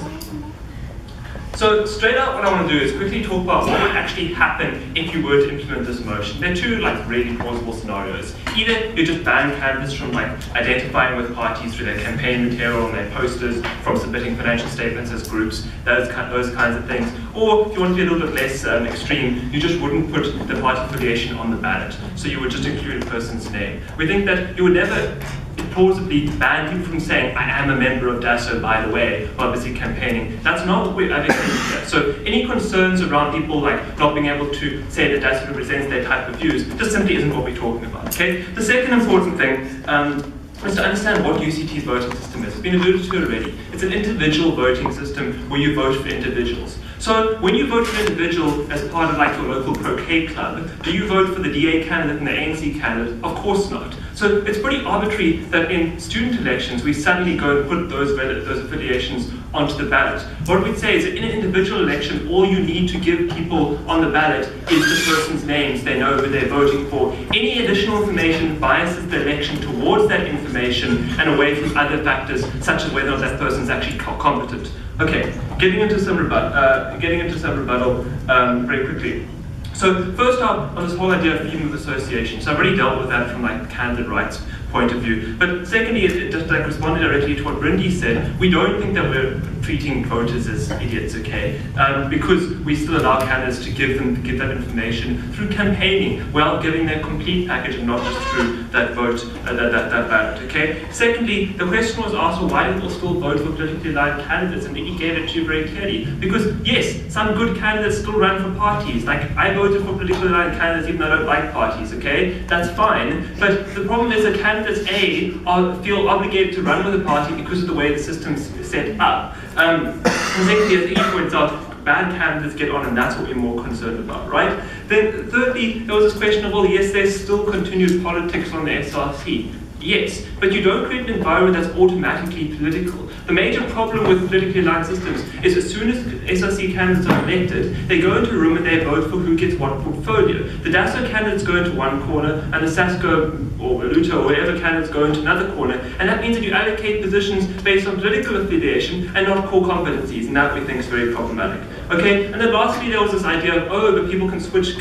So straight out, what I want to do is quickly talk about what would actually happen if you were to implement this motion. There are two, like, really plausible scenarios. Either you just ban candidates from, like, identifying with parties through their campaign material and their posters, from submitting financial statements as groups, those kinds of things. Or if you want to be a little bit less extreme, you just wouldn't put the party affiliation on the ballot. So you would just include a person's name. We think that you would never plausibly ban people from saying, I am a member of DASO, by the way, while busy campaigning. That's not what we're advocating here. So any concerns around people, like, not being able to say that DASO represents their type of views just simply isn't what we're talking about, okay? The second important thing is to understand what UCT's voting system is. It's been alluded to already. It's an individual voting system where you vote for individuals. So when you vote for an individual as part of, like, your local croquet club, do you vote for the DA candidate and the ANC candidate? Of course not. So it's pretty arbitrary that in student elections we suddenly go and put those affiliations onto the ballot. What we'd say is that in an individual election, all you need to give people on the ballot is the person's names. They know who they're voting for. Any additional information biases the election towards that information and away from other factors, such as whether or not that person's actually competent. Okay, getting into some rebuttal very quickly. So first up, on this whole idea of freedom of association. So I've already dealt with that from like the candidate rights point of view. But secondly, it just like responded directly to what Brindy said. We don't think that we're treating voters as idiots, okay? Because we still allow candidates to give that information through campaigning, while giving their complete package and not just through that vote, that ballot, okay? Secondly, the question was asked, well, why do people still vote for politically aligned candidates? And he gave it to you very clearly. Because yes, some good candidates still run for parties. Like I voted for politically aligned candidates even though I don't like parties, okay? That's fine. But the problem is that candidates A feel obligated to run with a party because of the way the system's set up. And secondly, as he points out, bad candidates get on, and that's what we're more concerned about, right? Then thirdly, there was this question of, well, yes, there's still continued politics on the SRC. Yes, but you don't create an environment that's automatically political. The major problem with politically aligned systems is as soon as SRC candidates are elected, they go into a room and they vote for who gets what portfolio. The DASO candidates go into one corner, and the SASCO or Valuta or whatever candidates go into another corner, and that means that you allocate positions based on political affiliation and not core competencies, and that we think is very problematic. Okay, and then lastly there was this idea of, oh, but people can switch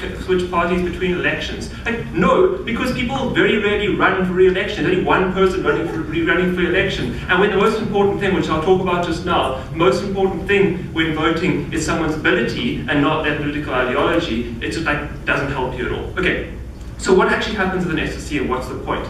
parties between elections. Like, no, because people very rarely run for re-election. There's only one person running for re-election. And when the most important thing, which I'll talk about just now, the most important thing when voting is someone's ability and not their political ideology, it just like doesn't help you at all. Okay, so what actually happens with an SRC and what's the point?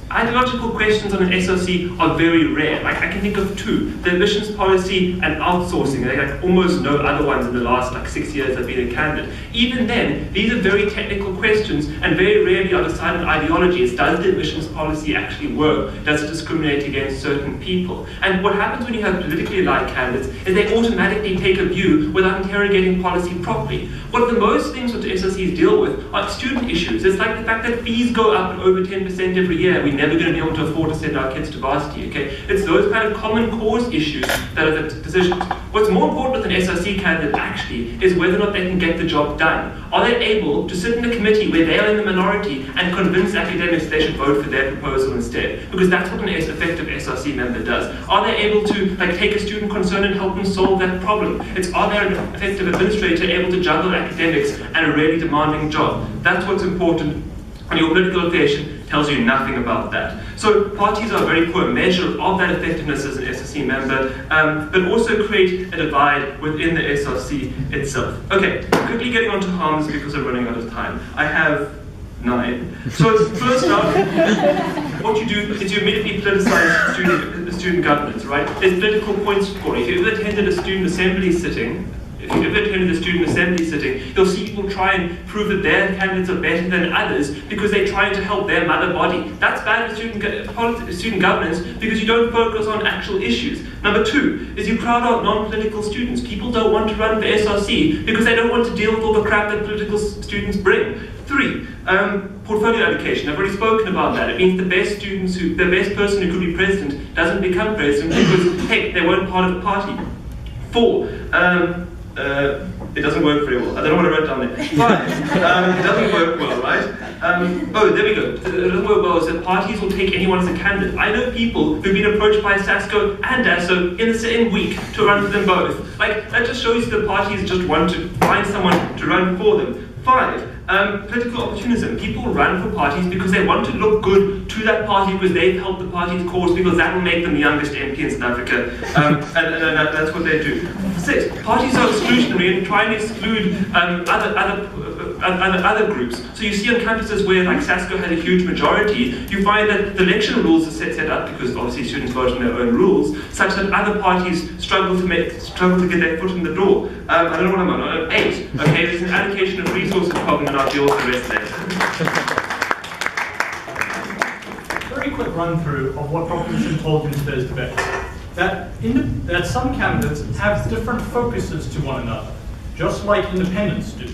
Ideological questions on an SRC are very rare. Like I can think of two: the admissions policy and outsourcing. There are like almost no other ones in the last like 6 years I've been a candidate. Even then, these are very technical questions, and very rarely are decided on ideologies. Does the admissions policy actually work? Does it discriminate against certain people? And what happens when you have politically aligned candidates is they automatically take a view without interrogating policy properly. One of the most things that the SRCs deal with are student issues. It's like the fact that fees go up over 10% every year. We're never going to be able to afford to send our kids to varsity, okay? It's those kind of common cause issues that are the decisions. What's more important with an SRC candidate actually is whether or not they can get the job done. Are they able to sit in a committee where they are in the minority and convince academics they should vote for their proposal instead? Because that's what an effective SRC member does. Are they able to like take a student concern and help them solve that problem? It's, are they an effective administrator able to juggle academics and a really demanding job? That's what's important. And your political affiliation tells you nothing about that. So parties are a very poor measure of that effectiveness as an SRC member, but also create a divide within the SRC itself. Okay, quickly getting on to harms because I'm running out of time. I have 9. So first up, what you do is you immediately politicize student governance, right? There's political points scoring. If you've ever attended a student assembly sitting, you'll see people try and prove that their candidates are better than others because they're trying to help their mother body. That's bad for student governance because you don't focus on actual issues. Number 2 is you crowd out non-political students. People don't want to run for SRC because they don't want to deal with all the crap that political students bring. 3, portfolio allocation. I've already spoken about that. It means the best person who could be president doesn't become president because, hey, they weren't part of the party. 4, it doesn't work very well. I don't know what I wrote down there. 5, it doesn't work well, right? Oh, there we go. It doesn't work well is that parties will take anyone as a candidate. I know people who've been approached by SASCO and DASO in the same week to run for them both. Like, that just shows you the parties just want to find someone to run for them. 5, political opportunism. People run for parties because they want to look good to that party because they've helped the party's cause because that will make them the youngest MP in South Africa. And that's what they do. 6, parties are exclusionary and try and exclude other groups. So you see on campuses where like SASCO has a huge majority, you find that the election rules are set up because obviously students vote on their own rules, such that other parties struggle to get their foot in the door. I don't know what I'm on. 8. Okay, there's an allocation of resources problem, and I'll deal with the rest later. Very quick run through of what proposition told in today's debate. That some candidates have different focuses to one another, just like independents do.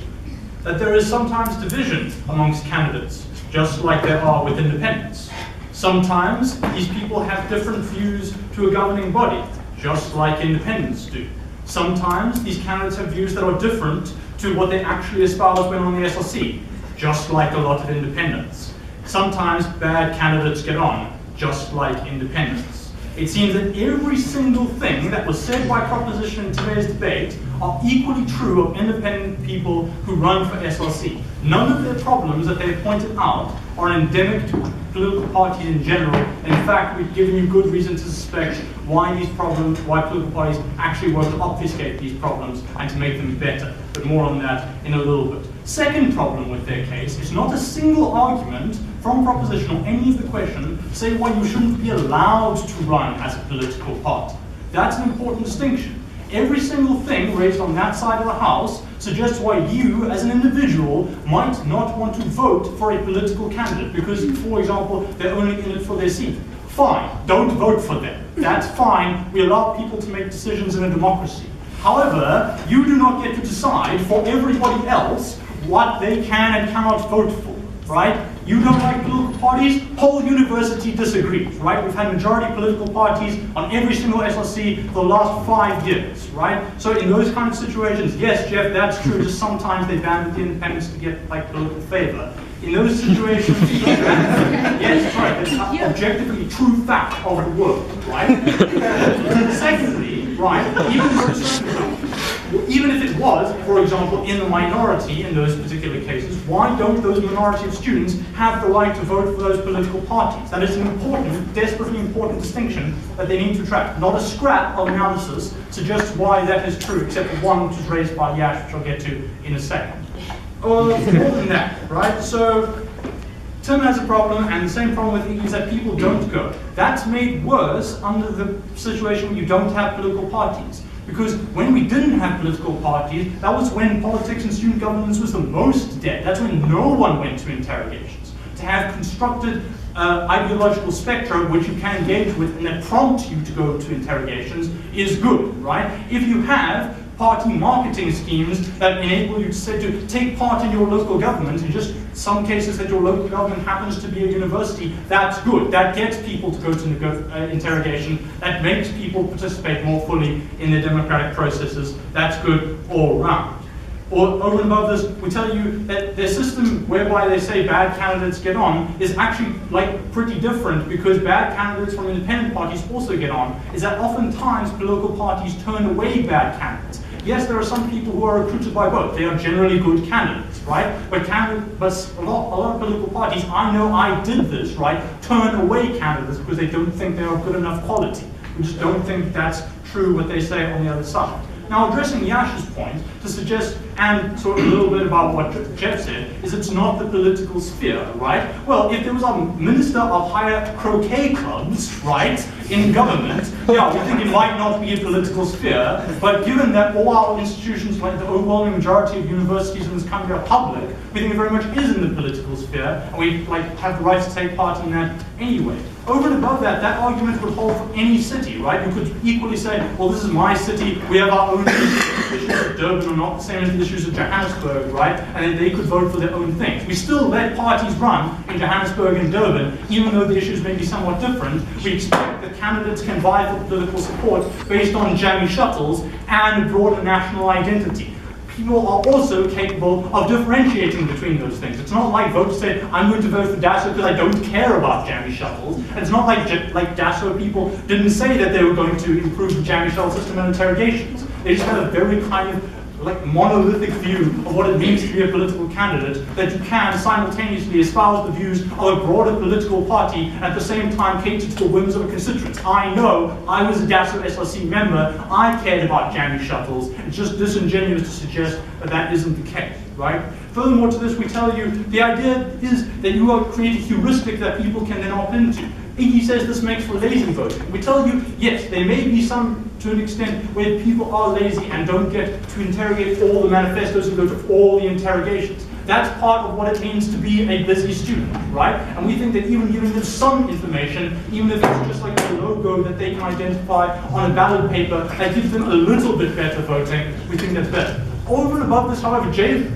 That there is sometimes division amongst candidates, just like there are with independents. Sometimes these people have different views to a governing body, just like independents do. Sometimes these candidates have views that are different to what they actually espouse when on the SRC, just like a lot of independents. Sometimes bad candidates get on, just like independents. it seems that every single thing that was said by proposition in today's debate are equally true of independent people who run for SRC. None of their problems that they pointed out are endemic to political parties in general. In fact, we've given you good reason to suspect why political parties actually want to obfuscate these problems and to make them better. But more on that in a little bit. Second problem with their case is not a single argument from proposition or any of the question say why you shouldn't be allowed to run as a political party. That's an important distinction. Every single thing raised on that side of the house suggests why you, as an individual, might not want to vote for a political candidate because, for example, they're only in it for their seat. Fine, don't vote for them. That's fine. We allow people to make decisions in a democracy. However, you do not get to decide for everybody else what they can and cannot vote for, right? You don't like political parties, whole university disagrees, right? We've had majority political parties on every single SRC for the last 5 years, right? So in those kind of situations, yes, Jeff, that's true, just sometimes they band the independents to get like political favor. In those situations, yes, right, it's an objectively true fact of the world, right? Secondly, right, even if it was, for example, in the minority in those particular cases, why don't those minority of students have the right to vote for those political parties? That is an important, desperately important distinction that they need to track. Not a scrap of analysis suggests why that is true, except for one which was raised by Yash, which I'll get to in a second. More than that, right? So Tim has a problem, and the same problem with Iggy is that people don't go. That's made worse under the situation where you don't have political parties. Because when we didn't have political parties, that was when politics and student governance was the most dead. That's when no one went to interrogations. To have constructed ideological spectra which you can engage with and that prompt you to go to interrogations is good, right? If you have party marketing schemes that enable you to say to take part in your local government, in just some cases that your local government happens to be a university, that's good. That gets people to go to interrogation. That makes people participate more fully in their democratic processes. That's good all around. Or over and above this, we tell you that their system whereby they say bad candidates get on is actually like pretty different because bad candidates from independent parties also get on, is that oftentimes political parties turn away bad candidates. Yes, there are some people who are recruited by both. They are generally good candidates, right? But a lot of political parties, I know I did this, right, turn away candidates because they don't think they are good enough quality. We just don't think that's true what they say on the other side. Now, addressing Yash's point to suggest, and sort of a little bit about what Jeff said, is it's not the political sphere, right? Well, if there was a minister of higher croquet clubs, right, in government, yeah, we think it might not be a political sphere, but given that all our institutions, like the overwhelming majority of universities in this country are public, we think it very much is in the political sphere, and we have the right to take part in that anyway. Over and above that, that argument would hold for any city, right? You could equally say, well, this is my city, we have our own issues. The issues of Durban are not the same as the issues of Johannesburg, right? And they could vote for their own things. We still let parties run in Johannesburg and Durban, even though the issues may be somewhat different. We expect that candidates can vie for political support based on jammy shuttles and broader national identity. People are also capable of differentiating between those things. It's not like voters say, I'm going to vote for Dasso because I don't care about jammy shuttles. And it's not like Dasso people didn't say that they were going to improve the jammy shuttle system and interrogations. They just had a very kind of monolithic view of what it means to be a political candidate, that you can simultaneously espouse the views of a broader political party and at the same time cater to the whims of a constituent. I know, I was a Dasso SRC member, I cared about jammy shuttles. It's just disingenuous to suggest that that isn't the case, right? Furthermore to this, we tell you, the idea is that you will create a heuristic that people can then opt into. Iggy says this makes for lazy voting. We tell you, yes, there may be some, to an extent, where people are lazy and don't get to interrogate all the manifestos and go to all the interrogations. That's part of what it means to be a busy student, right? And we think that even giving them some information, even if it's just like a logo that they can identify on a ballot paper, that gives them a little bit better voting, we think that's better. Over and above this, however, Jeff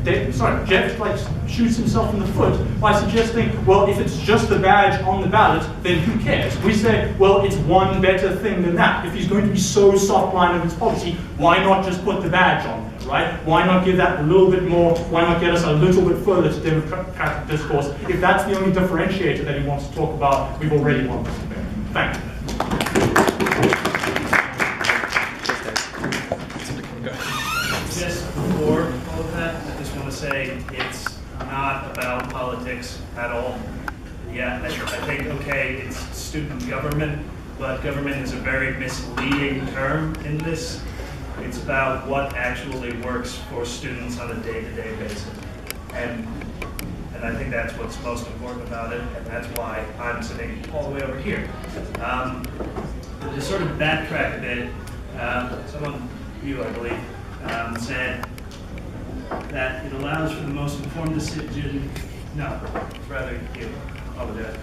shoots himself in the foot by suggesting, well, if it's just the badge on the ballot, then who cares? We say, well, it's one better thing than that. If he's going to be so soft-line of his policy, why not just put the badge on there, right? Why not give that a little bit more? Why not get us a little bit further to democratic discourse? If that's the only differentiator that he wants to talk about, we've already won this debate. Thank you. politics at all. Yeah, I think, okay, it's student government, but government is a very misleading term in this. It's about what actually works for students on a day-to-day basis. And I think that's what's most important about it, and that's why I'm sitting all the way over here. To sort of backtrack a bit, someone, you I believe, said that it allows for the most informed decision. No, rather you. Apologize.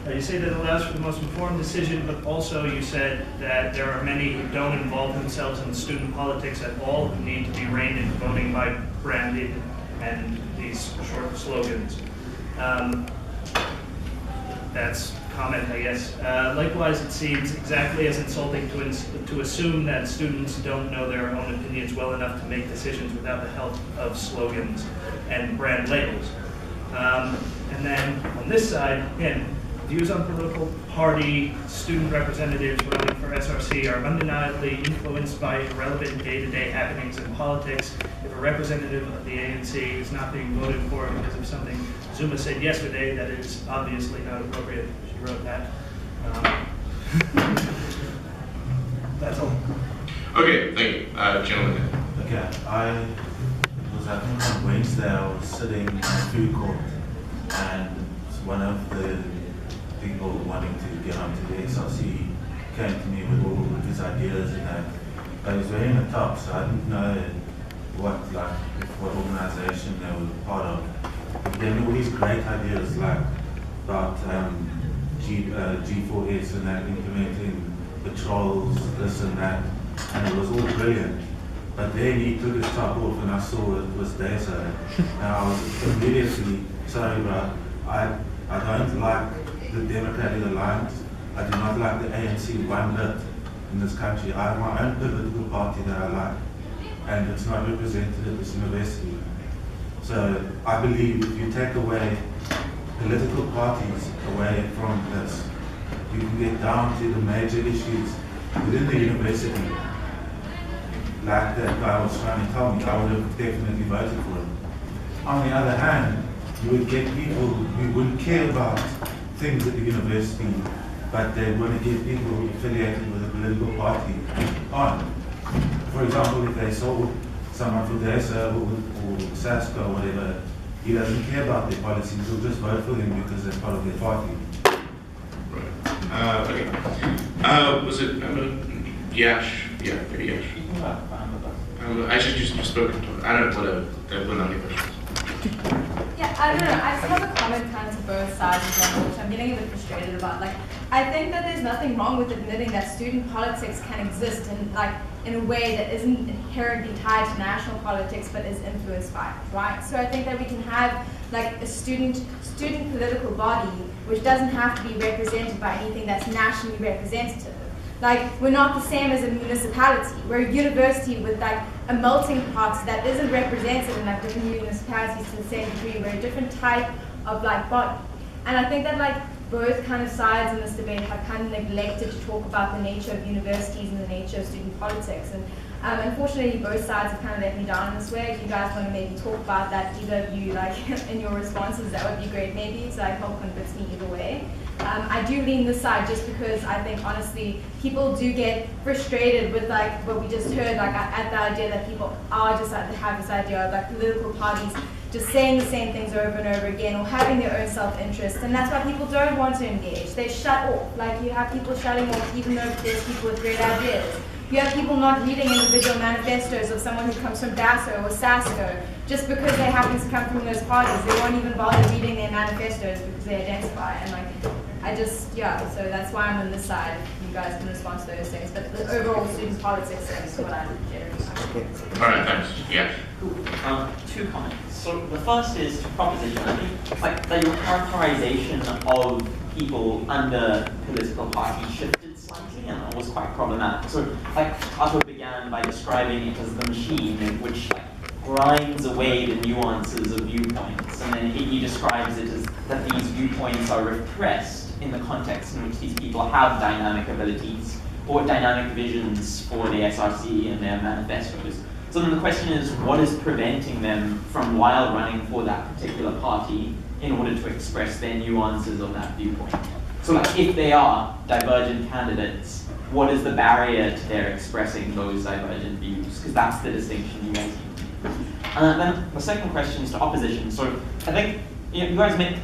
You say that it allows for the most informed decision, but also you said that there are many who don't involve themselves in student politics at all, who need to be reined into voting by branding and these short slogans. That's comment, I guess. Likewise, it seems exactly as insulting to assume that students don't know their own opinions well enough to make decisions without the help of slogans and brand labels. And then on this side, again, views on political party student representatives running for SRC are undeniably influenced by relevant day-to-day happenings in politics. If a representative of the ANC is not being voted for because of something Zuma said yesterday, that is obviously not appropriate. She wrote that. That's all. Okay, thank you. Gentlemen. Okay, I think on Wednesday I was sitting in a food court, and one of the people wanting to get onto the SRC came to me with all of his ideas and that. But he was wearing a top, so I didn't know what organization they were part of. But he had all these great ideas like about G4S and that, implementing patrols, this and that, and it was all brilliant. But then he took his top off and I saw it was Deso. And I was immediately, sorry bro, I don't like the Democratic Alliance. I do not like the ANC one bit in this country. I have my own political party that I like, and it's not represented at this university. So I believe if you take away political parties away from this, you can get down to the major issues within the university. Like that guy was trying to tell me, I would have definitely voted for him. On the other hand, you would get people who wouldn't care about things at the university, but they want to get people affiliated with a political party on. For example, if they saw someone from DESA or SASCO or whatever, he doesn't care about their policies, he'll just vote for them because they're part of their party. Right. Okay. Was it Yash? Yeah, maybe Yash. Actually, just spoken to her. I don't know, whatever. There were not any questions. Yeah, I don't know. I just have a comment kind of to both sides in general, which I'm getting a bit frustrated about. Like, I think that there's nothing wrong with admitting that student politics can exist in a way that isn't inherently tied to national politics, but is influenced by it, right? So I think that we can have like a student political body which doesn't have to be represented by anything that's nationally representative. Like, we're not the same as a municipality. We're a university with like a melting pot that isn't represented in like different municipalities to the same degree. We're a different type of like body. And I think that like both kind of sides in this debate have kind of neglected to talk about the nature of universities and the nature of student politics. And unfortunately, both sides have kind of let me down in this way. If you guys want to maybe talk about that, either of you, like in your responses, that would be great maybe, to like help convince me either way. I do lean this side just because I think honestly people do get frustrated with like what we just heard, like at the idea that people are just have this idea of like political parties just saying the same things over and over again or having their own self-interest, and that's why people don't want to engage. They shut off. Like, you have people shutting off even though there's people with great ideas. You have people not reading individual manifestos of someone who comes from DASO or SASCO just because they happen to come from those parties. They won't even bother reading their manifestos because they identify. And like, so that's why I'm on this side. You guys can respond to those things. But the overall student politics is what I generally like. All right, thanks. Yeah. Cool. 2 comments. So the first is to proposition. I think like that your characterization of people under political parties shifted slightly and it was quite problematic. So like Otto began by describing it as the machine which like grinds away the nuances of viewpoints, and then he describes it as that these viewpoints are repressed in the context in which these people have dynamic abilities or dynamic visions for the SRC and their manifestos. So then the question is, what is preventing them from, while running for that particular party, in order to express their nuances on that viewpoint. So like, if they are divergent candidates, what is the barrier to their expressing those divergent views? Because that's the distinction you guys need. And then the second question is to opposition. So I think you guys make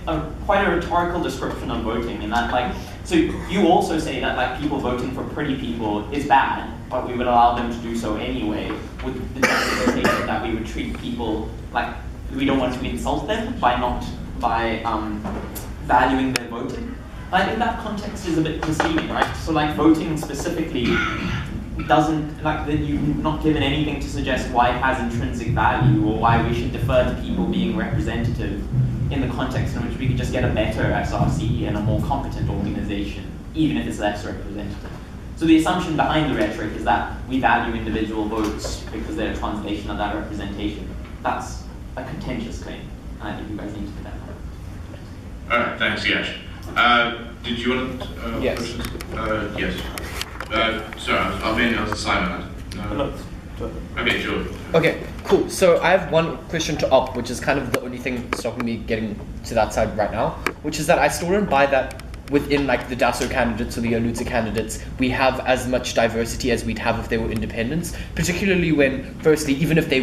quite a rhetorical description of voting, in that like, so you also say that like people voting for pretty people is bad, but we would allow them to do so anyway, with the justification that we would treat people like we don't want to insult them by valuing their voting. I think that context is a bit misleading, right? So like voting specifically doesn't, like, that you've not given anything to suggest why it has intrinsic value or why we should defer to people being representative in the context in which we could just get a better SRC and a more competent organization, even if it's less representative. So the assumption behind the rhetoric is that we value individual votes because they're a translation of that representation. That's a contentious claim, and I think you guys need to do that. All right, thanks, Yash. Did you want yes. questions? Yes. Sorry, I was Simon. No. Okay, sure. Okay, cool. So I have one question to Op, which is kind of the only thing stopping me getting to that side right now, which is that I still don't buy that within like the DASO candidates or the Yolutsa candidates, we have as much diversity as we'd have if they were independents, particularly when, firstly, even if they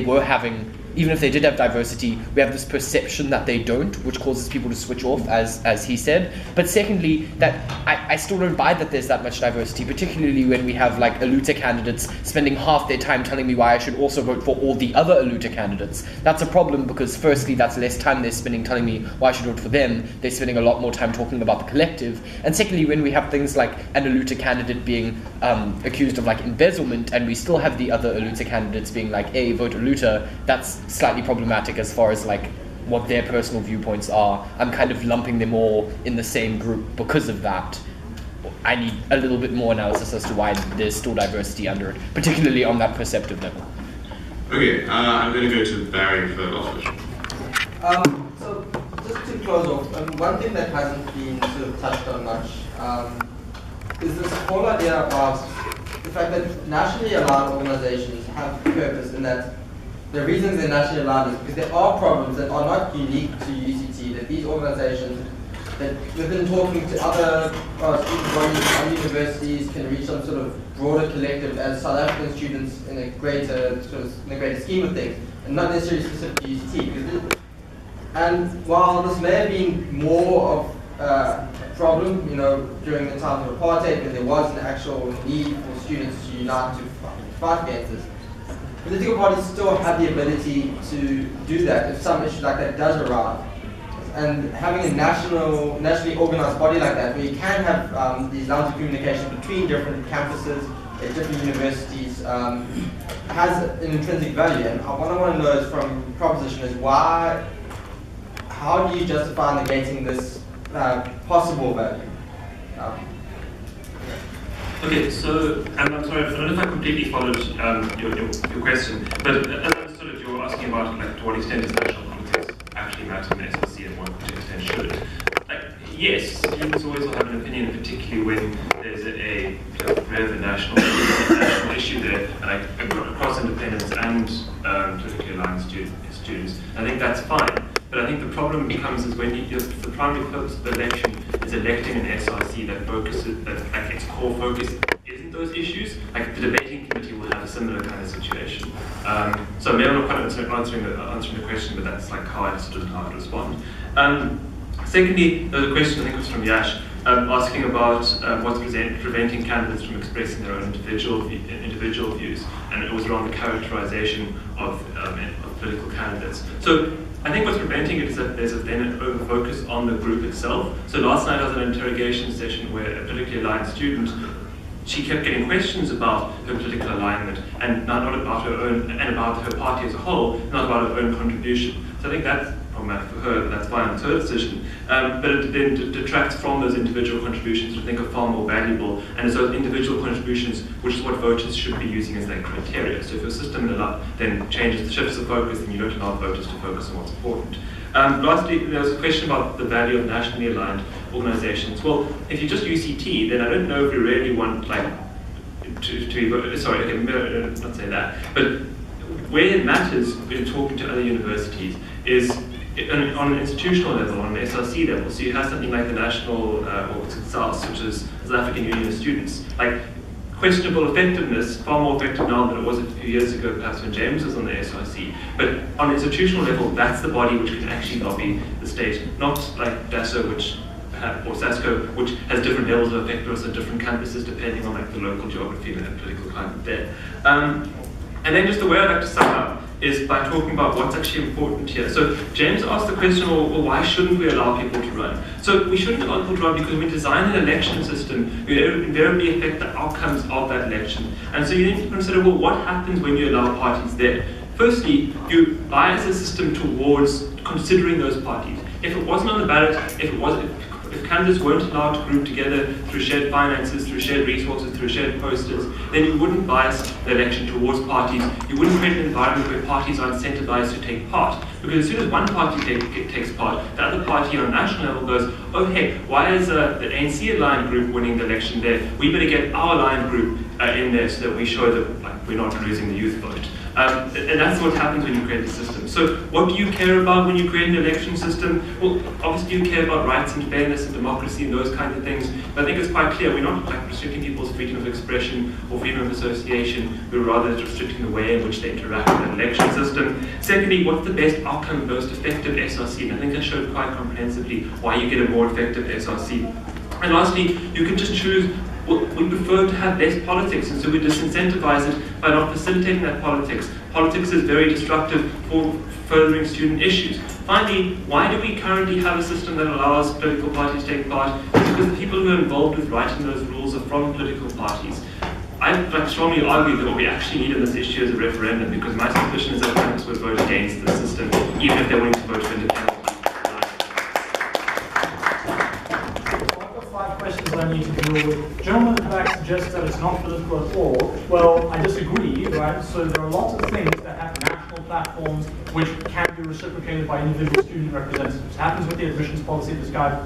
did have diversity, we have this perception that they don't, which causes people to switch off, as he said. But secondly, that I still don't buy that there's that much diversity, particularly when we have like Aluta candidates spending half their time telling me why I should also vote for all the other Aluta candidates. That's a problem because firstly, that's less time they're spending telling me why I should vote for them. They're spending a lot more time talking about the collective. And secondly, when we have things like an Aluta candidate being accused of like embezzlement, and we still have the other Aluta candidates being like, hey, vote Aluta, that's slightly problematic as far as like what their personal viewpoints are. I'm kind of lumping them all in the same group because of that. I need a little bit more analysis as to why there's still diversity under it, particularly on that perceptive level. Okay, I'm going to go to Barry for last question. So just to close off, one thing that hasn't been sort of touched on much is this whole idea about the fact that nationally allowed organizations have purpose, in that the reasons they're nationally allowed is because there are problems that are not unique to UCT, that these organizations, that within talking to other student bodies, other universities, can reach some sort of broader collective as South African students in a greater scheme of things, and not necessarily specific to UCT. And while this may have been more of a problem, during the times of apartheid, when there was an actual need for students to unite to fight against this, political parties still have the ability to do that if some issue like that does arise. And having a nationally organized body like that, where you can have these lines of communication between different campuses at different universities, has an intrinsic value. And what I want to know is from proposition is how do you justify negating this possible value? Okay, so I'm sorry, I don't know if I completely followed your question, but as I understood it, you were asking about like to what extent does national politics actually matter in SRC and what extent should it? Like, yes, students always will have an opinion, particularly when there's a relevant national issue there, and across independents and politically aligned students. I think that's fine. But I think the problem becomes is when the primary purpose of the election is electing an SRC that focuses, that like its core focus isn't those issues. Like the debating committee will have a similar kind of situation. So maybe I'm not quite answering the question, but that's like how I understood how to respond. Secondly, there was a question, I think it was from Yash, asking about what's preventing candidates from expressing their own individual views, and it was around the characterization of political candidates. So I think what's preventing it is that there's then an over-focus on the group itself. So last night I was at an interrogation session where a politically aligned student, she kept getting questions about her political alignment and not about her own, and about her party as a whole, not about her own contribution. So I think that's problematic for her, that's fine, it's her decision. But it then detracts from those individual contributions, which I think are far more valuable, and it's those individual contributions which is what voters should be using as their criteria. So if your system then shifts the focus, then you don't allow voters to focus on what's important. Lastly, there was a question about the value of nationally aligned organizations. Well, if you just UCT, then I don't know if we really want not say that, but where it matters in talking to other universities is on an institutional level, on an SRC level. So you have something like the National SARS, which is South African Union of Students. Like, questionable effectiveness, far more effective now than it was a few years ago, perhaps when James was on the SRC. But on an institutional level, that's the body which can actually lobby the state, not like DASO, or SASCO, which has different levels of effectiveness at different campuses depending on like the local geography and the political climate there. And then just the way I'd like to sum up is by talking about what's actually important here. So James asked the question, well, why shouldn't we allow people to run? So we shouldn't allow people to run because when we design an election system, we invariably affect the outcomes of that election. And so you need to consider, well, what happens when you allow parties there? Firstly, you bias the system towards considering those parties. If it wasn't on the ballot, if candidates weren't allowed to group together through shared finances, through shared resources, through shared posters, then you wouldn't bias the election towards parties. You wouldn't create an environment where parties are incentivized to take part. Because as soon as one party takes part, the other party on a national level goes, oh hey, why is the ANC aligned group winning the election there? We better get our aligned group in there so that we show that we're not losing the youth vote. And that's what happens when you create a system. So what do you care about when you create an election system? Well, obviously you care about rights and fairness and democracy and those kinds of things. But I think it's quite clear we're not like restricting people's freedom of expression or freedom of association. We're rather restricting the way in which they interact with an election system. Secondly, what's the best outcome, most effective SRC? And I think I showed quite comprehensively why you get a more effective SRC. And lastly, you can just choose, well, we prefer to have less politics, and so we disincentivize it by not facilitating that politics. Politics is very destructive for furthering student issues. Finally, why do we currently have a system that allows political parties to take part? It's because the people who are involved with writing those rules are from political parties. I strongly argue that what we actually need in this issue is a referendum, because my suspicion is that campus would vote against the system, even if they're willing to vote for independence. I need to deal with. Gentlemen in the back suggests that it's not political at all. Well, I disagree, right? So there are lots of things that have national platforms which can be reciprocated by individual student representatives. It happens with the admissions policy. This guy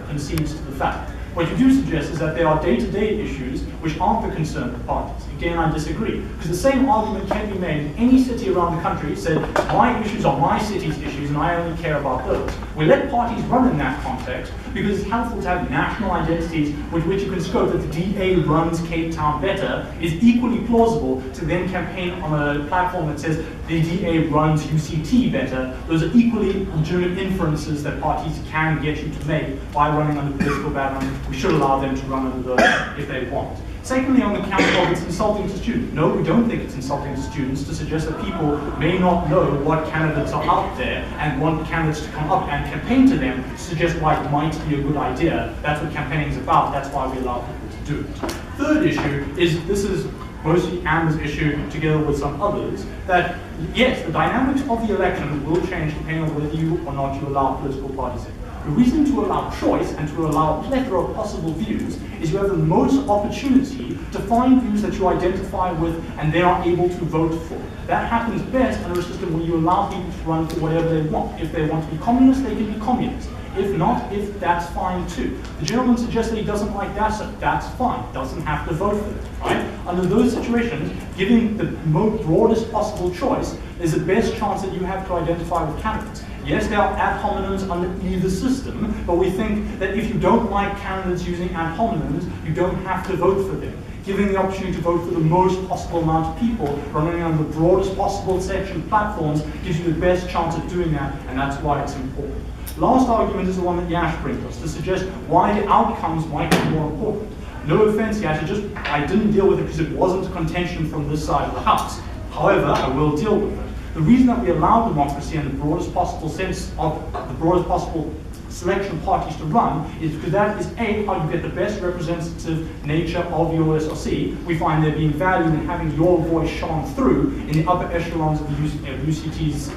concedes to the fact. What you do suggest is that there are day-to-day issues which aren't the concern of parties. Again, I disagree. Because the same argument can be made in any city around the country. Said, my issues are my city's issues and I only care about those. We let parties run in that context because it's helpful to have national identities with which you can scope that the DA runs Cape Town better is equally plausible to then campaign on a platform that says the DA runs UCT better. Those are equally legitimate inferences that parties can get you to make by running under political background. We should allow them to run under those if they want. Secondly, on the count of it's insulting to students. No, we don't think it's insulting to students to suggest that people may not know what candidates are out there and want candidates to come up and campaign to them to suggest why it might be a good idea. That's what campaigning is about. That's why we allow people to do it. Third issue is, this is mostly Anna's issue together with some others, that yes, the dynamics of the election will change depending on whether you or not you allow political parties in. The reason to allow choice and to allow a plethora of possible views is you have the most opportunity to find views that you identify with and they are able to vote for. That happens best under a system where you allow people to run for whatever they want. If they want to be communist, they can be communist. If not, that's fine too. The gentleman suggests that he doesn't like DASA. That's fine. Doesn't have to vote for it, right? Under those situations, giving the broadest possible choice is the best chance that you have to identify with candidates. Yes, there are ad hominems under either system, but we think that if you don't like candidates using ad hominems, you don't have to vote for them. Giving the opportunity to vote for the most possible amount of people, running on the broadest possible section platforms, gives you the best chance of doing that, and that's why it's important. Last argument is the one that Yash brings us, to suggest why the outcomes might be more important. No offense, Yash, I didn't deal with it because it wasn't a contention from this side of the house. However, I will deal with it. The reason that we allow democracy and the broadest possible sense of the broadest possible selection of parties to run is because that is A, how you get the best representative nature of your SRC. We find there being value in having your voice shone through in the upper echelons of the UCT's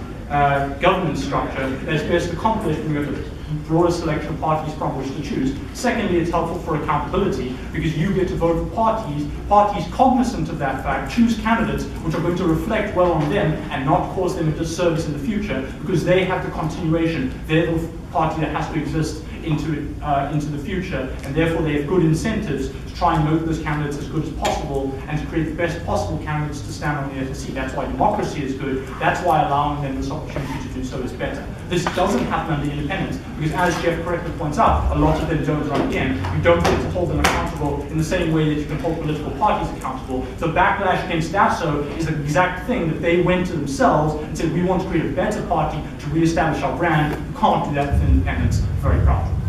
governance structure that is best accomplished when you have the broader selection of parties from which to choose. Secondly, it's helpful for accountability because you get to vote for parties cognizant of that fact choose candidates which are going to reflect well on them and not cause them a disservice in the future because they have the continuation. They're the party that has to exist into the future, and therefore they have good incentives to try and make those candidates as good as possible and to create the best possible candidates to stand on the SRC. That's why democracy is good. That's why allowing them this opportunity to do so is better. This doesn't happen under independents because, as Jeff correctly points out, a lot of them don't run again. You don't get to hold them accountable in the same way that you can hold political parties accountable. The backlash against DASO is the exact thing that they went to themselves and said, we want to create a better party to reestablish our brand. You can't do that with independents. Very proud.